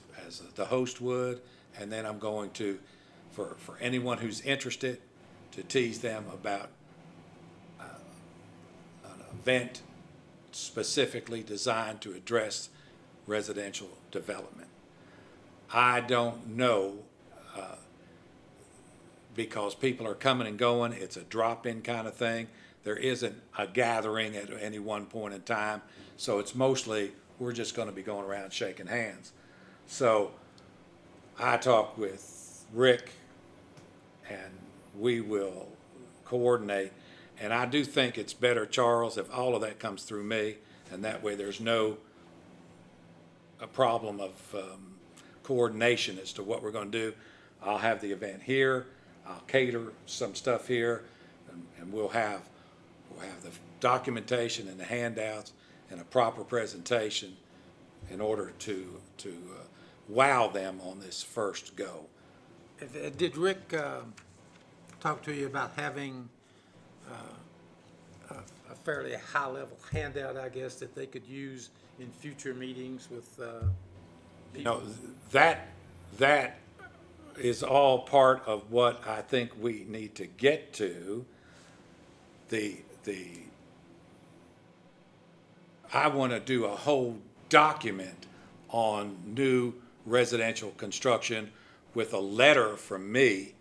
the host would, and then I'm going to, for anyone who's interested, to tease them about an event specifically designed to address residential development. I don't know, because people are coming and going, it's a drop-in kind of thing. There isn't a gathering at any one point in time, so it's mostly, we're just gonna be going around shaking hands. So I talked with Rick, and we will coordinate. And I do think it's better, Charles, if all of that comes through me, and that way there's no a problem of coordination as to what we're going to do. I'll have the event here. I'll cater some stuff here, and we'll have the documentation and the handouts and a proper presentation in order to wow them on this first go. Did Rick talk to you about having a fairly high-level handout, I guess, that they could use in future meetings with people? No, that is all part of what I think we need to get to. I want to do a whole document on new residential construction with a letter from me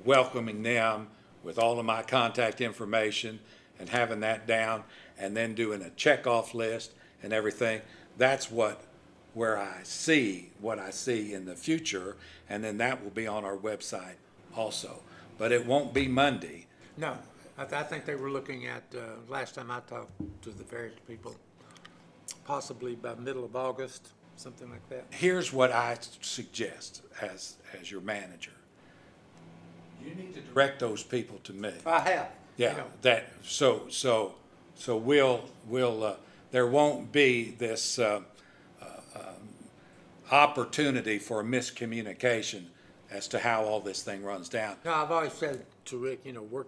welcoming them with all of my contact information and having that down, and then doing a checkoff list and everything. That's what where I see what I see in the future, and then that will be on our website also. But it won't be Monday. No, I think they were looking at, last time I talked to the various people, possibly by middle of August, something like that. Here's what I suggest as your manager. You need to direct those people to me. I have. you Yeah, know. that, so we'll, there won't be this, opportunity for miscommunication as to how all this thing runs down. No, I've always said to Rick,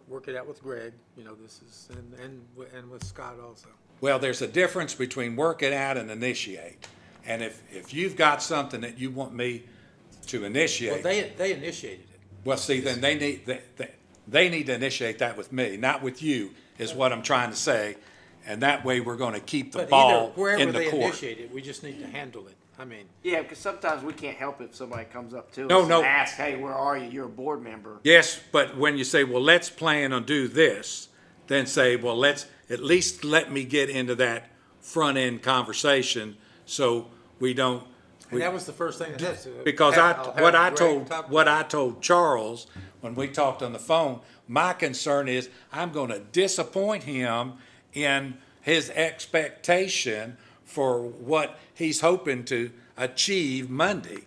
work it out with Greg, this is, and with Scott also. Well, there's a difference between work it out and initiate. And if you've got something that you want me to Well, initiate, they initiated it. well, see, then they need to initiate that with me, not with you, is what I'm trying to say. And that way, we're gonna keep the But ball either, in wherever the they court. initiate it, we just need to handle it. I mean, Yeah, because sometimes we can't help if somebody comes up to us No, and no. asks, hey, where are you? You're a board member. Yes, but when you say, well, let's plan on do this, then say, well, let's, at least let me get into that front-end conversation so we don't. and that was the first thing I said. Because I'll have what I Greg told, talk what about I told Charles when we talked on the phone, my concern is I'm gonna disappoint him in his expectation for what he's hoping to achieve Monday,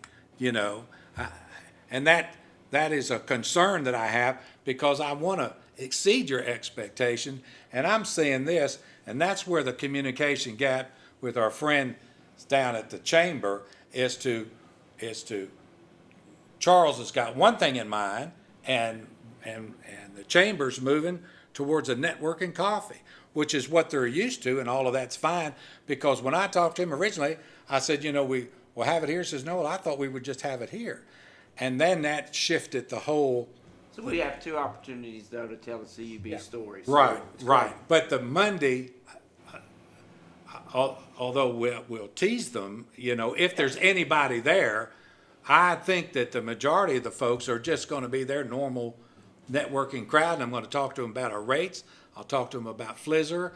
And that is a concern that I have because I wanna exceed your expectation. And I'm saying this, and that's where the communication gap with our friend down at the chamber is to, Charles has got one thing in mind, and the chamber's moving towards a networking coffee, which is what they're used to, and all of that's fine, because when I talked to him originally, I said, we'll have it here. He says, no, I thought we would just have it here. And then that shifted the whole. So we have two opportunities, though, to tell the CUB story. So Right, it's right. But the Monday, although we'll tease them, if there's anybody there, I think that the majority of the folks are just gonna be their normal networking crowd, and I'm gonna talk to them about our rates. I'll talk to them about Flizzer,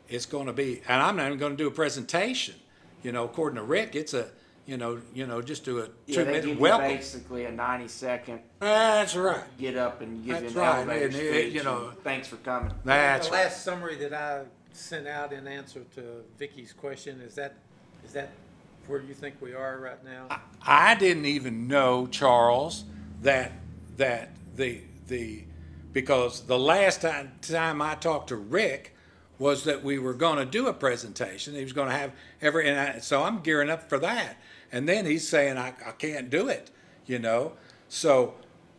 it's gonna be, and I'm not even gonna do a presentation. According to Rick, it's a, just do a Yeah, they give 2-minute you welcome. basically a 90-second That's right. get up and give you That's an right. elevator And, speech. and thanks for coming. That's The right. last summary that I sent out in answer to Vicky's question, is that where you think we are right now? I didn't even know, Charles, that because the last time I talked to Rick was that we were gonna do a presentation. He was gonna have so I'm gearing up for that. And then he's saying I can't do it, So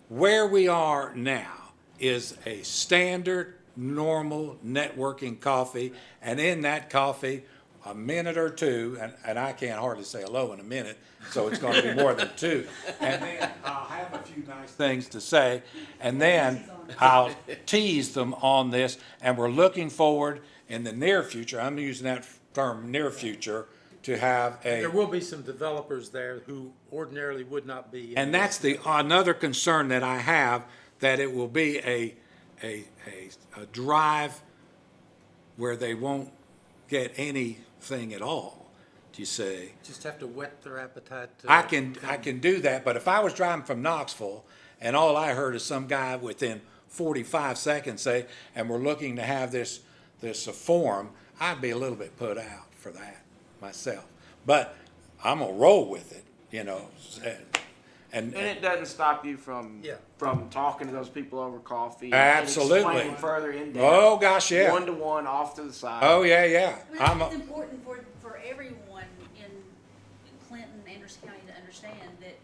where we are now is a standard, normal networking coffee. And in that coffee, a minute or two, and I can't hardly say hello in a minute, so it's gonna be more than two. And then I'll have a few nice things to say, and then I'll tease them on this, and we're looking forward in the near future, I'm using that term, near future, to have There a, will be some developers there who ordinarily would not be. in and this. that's another concern that I have, that it will be a drive where they won't get anything at all, do you say? Just have to whet their appetite. I can do that, but if I was driving from Knoxville and all I heard is some guy within 45 seconds say, and we're looking to have this forum, I'd be a little bit put out for that myself. But I'm gonna roll with it, and And it doesn't stop you from Yeah. talking to those people over coffee. and Absolutely. explaining further in depth. Oh, gosh, yeah. 1-to-1 off to the side. Oh, yeah. I mean, I I'm think a- it's important for everyone in Clinton, Anderson County to understand that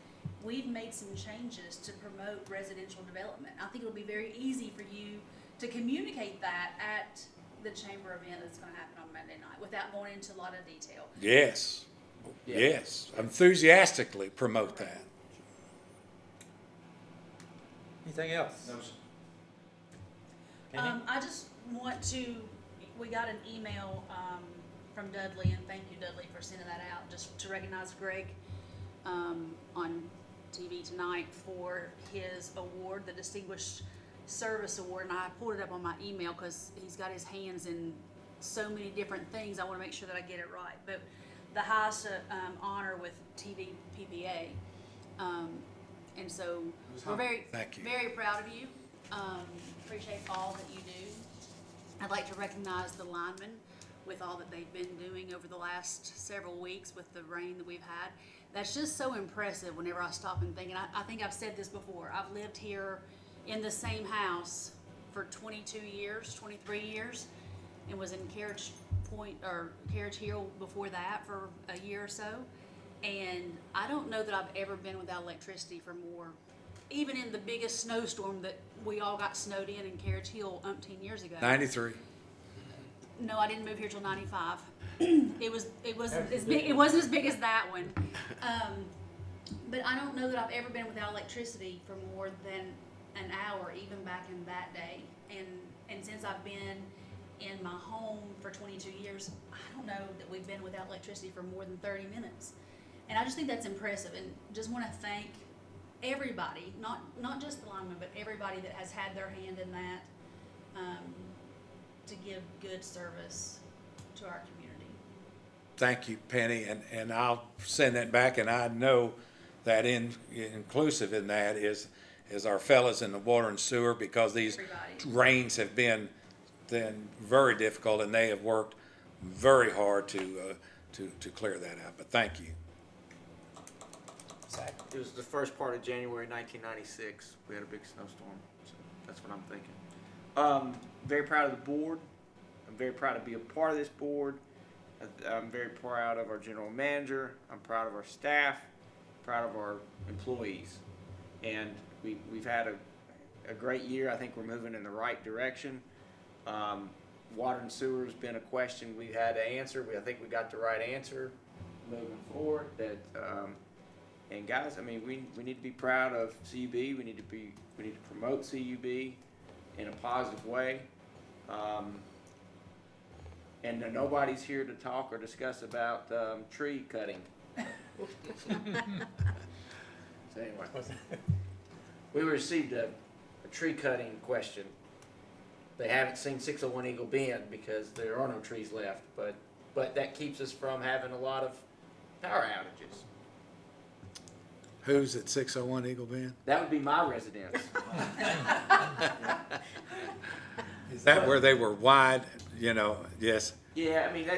we've made some changes to promote residential development. I think it'll be very easy for you to communicate that at the chamber event that's gonna happen on Monday night without going into a lot of detail. Yes, yes, enthusiastically promote that. Anything else? Kenny? I just want to, we got an email, from Dudley, and thank you, Dudley, for sending that out, just to recognize Greg, on TV tonight for his award, the Distinguished Service Award, and I pulled it up on my email, cause he's got his hands in so many different things, I wanna make sure that I get it right, but the highest honor with TV PPA. And so we're Thank you. very proud of you. Appreciate all that you do. I'd like to recognize the linemen with all that they've been doing over the last several weeks with the rain that we've had. That's just so impressive whenever I stop and think, and I think I've said this before, I've lived here in the same house for 22 years, 23 years, and was in Carriage Point, or Carriage Hill before that for a year or so. And I don't know that I've ever been without electricity for more, even in the biggest snowstorm that we all got snowed in Carriage Hill umpteen years ago. 93. No, I didn't move here till '95. It wasn't as big. It wasn't as big as that one. But I don't know that I've ever been without electricity for more than an hour, even back in that day. And since I've been in my home for 22 years, I don't know that we've been without electricity for more than 30 minutes. And I just think that's impressive, and just want to thank everybody, not just the linemen, but everybody that has had their hand in that, to give good service to our community. Thank you, Penny, and I'll send that back, and I know that inclusive in that is our fellows in the water and sewer, because these Everybody. rains have been very difficult, and they have worked very hard to clear that out, but thank you. Zach? It was the first part of January 1996. We had a big snowstorm, so that's what I'm thinking. Very proud of the board. I'm very proud to be a part of this board. I'm very proud of our general manager. I'm proud of our staff. Proud of our employees. And we've had a great year. I think we're moving in the right direction. Water and sewer has been a question we had to answer. I think we got the right answer moving forward. And guys, I mean, we need to be proud of CUB. We need to promote CUB in a positive way. And nobody's here to talk or discuss about tree cutting. So anyway, we received a tree cutting question. They haven't seen 601 Eagle Bend because there are no trees left, but that keeps us from having a lot of power outages. Who's at 601 Eagle Bend? That would be my residence. Is that where they were wide, yes? Yeah, I mean,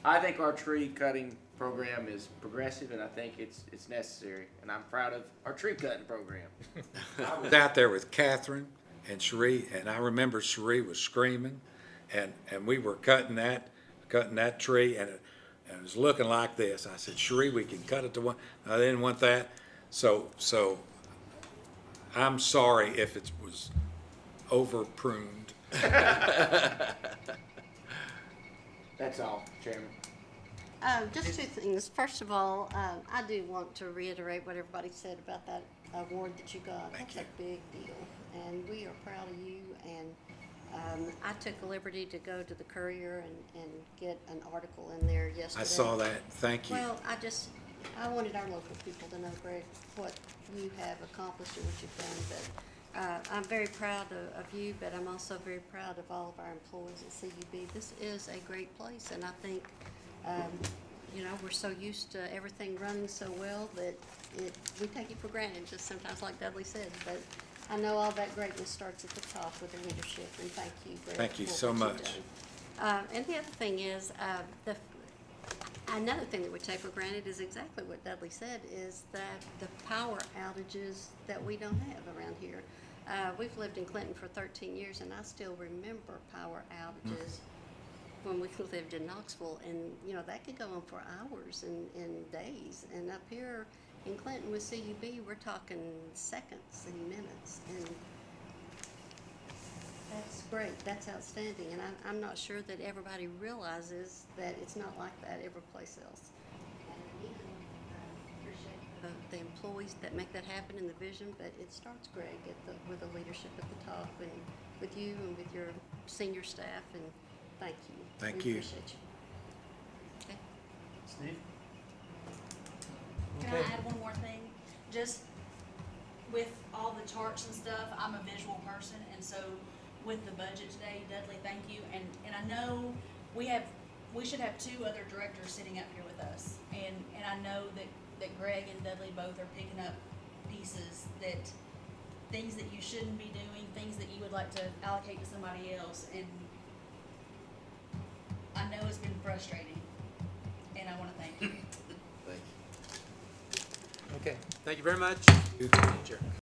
I think our tree cutting program is progressive, and I think it's necessary, and I'm proud of our tree cutting program. I was out there with Catherine and Cherie, and I remember Cherie was screaming, and we were cutting that tree, and it was looking like this. I said, Cherie, we can cut it to one. I didn't want that, so I'm sorry if it was over pruned. That's all, Chairman. Just two things. First of all, I do want to reiterate what everybody said about that award that you got. That's a big deal, and we are proud of you. And I took the liberty to go to the Courier and get an article in there yesterday. I saw that. Thank you. Well, I wanted our local people to know, Greg, what you have accomplished and what you've done. But I'm very proud of you, but I'm also very proud of all of our employees at CUB. This is a great place, and I think, we're so used to everything running so well that we take it for granted, just sometimes like Dudley said. But I know all that greatness starts at the top with the leadership, and thank you, Greg. Thank you for so what you've much. done. And the other thing is, another thing that we take for granted is exactly what Dudley said, is that the power outages that we don't have around here. We've lived in Clinton for 13 years, and I still remember power outages when we lived in Knoxville, and that could go on for hours and days. And up here in Clinton with CUB, we're talking seconds and minutes, and that's great. That's outstanding, and I'm not sure that everybody realizes that it's not like that every place else. And again, appreciate the employees that make that happen in the vision, but it starts, Greg, with the leadership at the top, and with you and with your senior staff, and thank you. Thank We you. appreciate you. Okay. Steve? Can I add one more thing? Just with all the charts and stuff, I'm a visual person, and so with the budget today, Dudley, thank you. And I know we have we should have two other directors sitting up here with us. And I know that Greg and Dudley both are picking up pieces that, things that you shouldn't be doing, things that you would like to allocate to somebody else. And I know it's been frustrating, and I wanna thank you. Okay, thank you very much. Sure.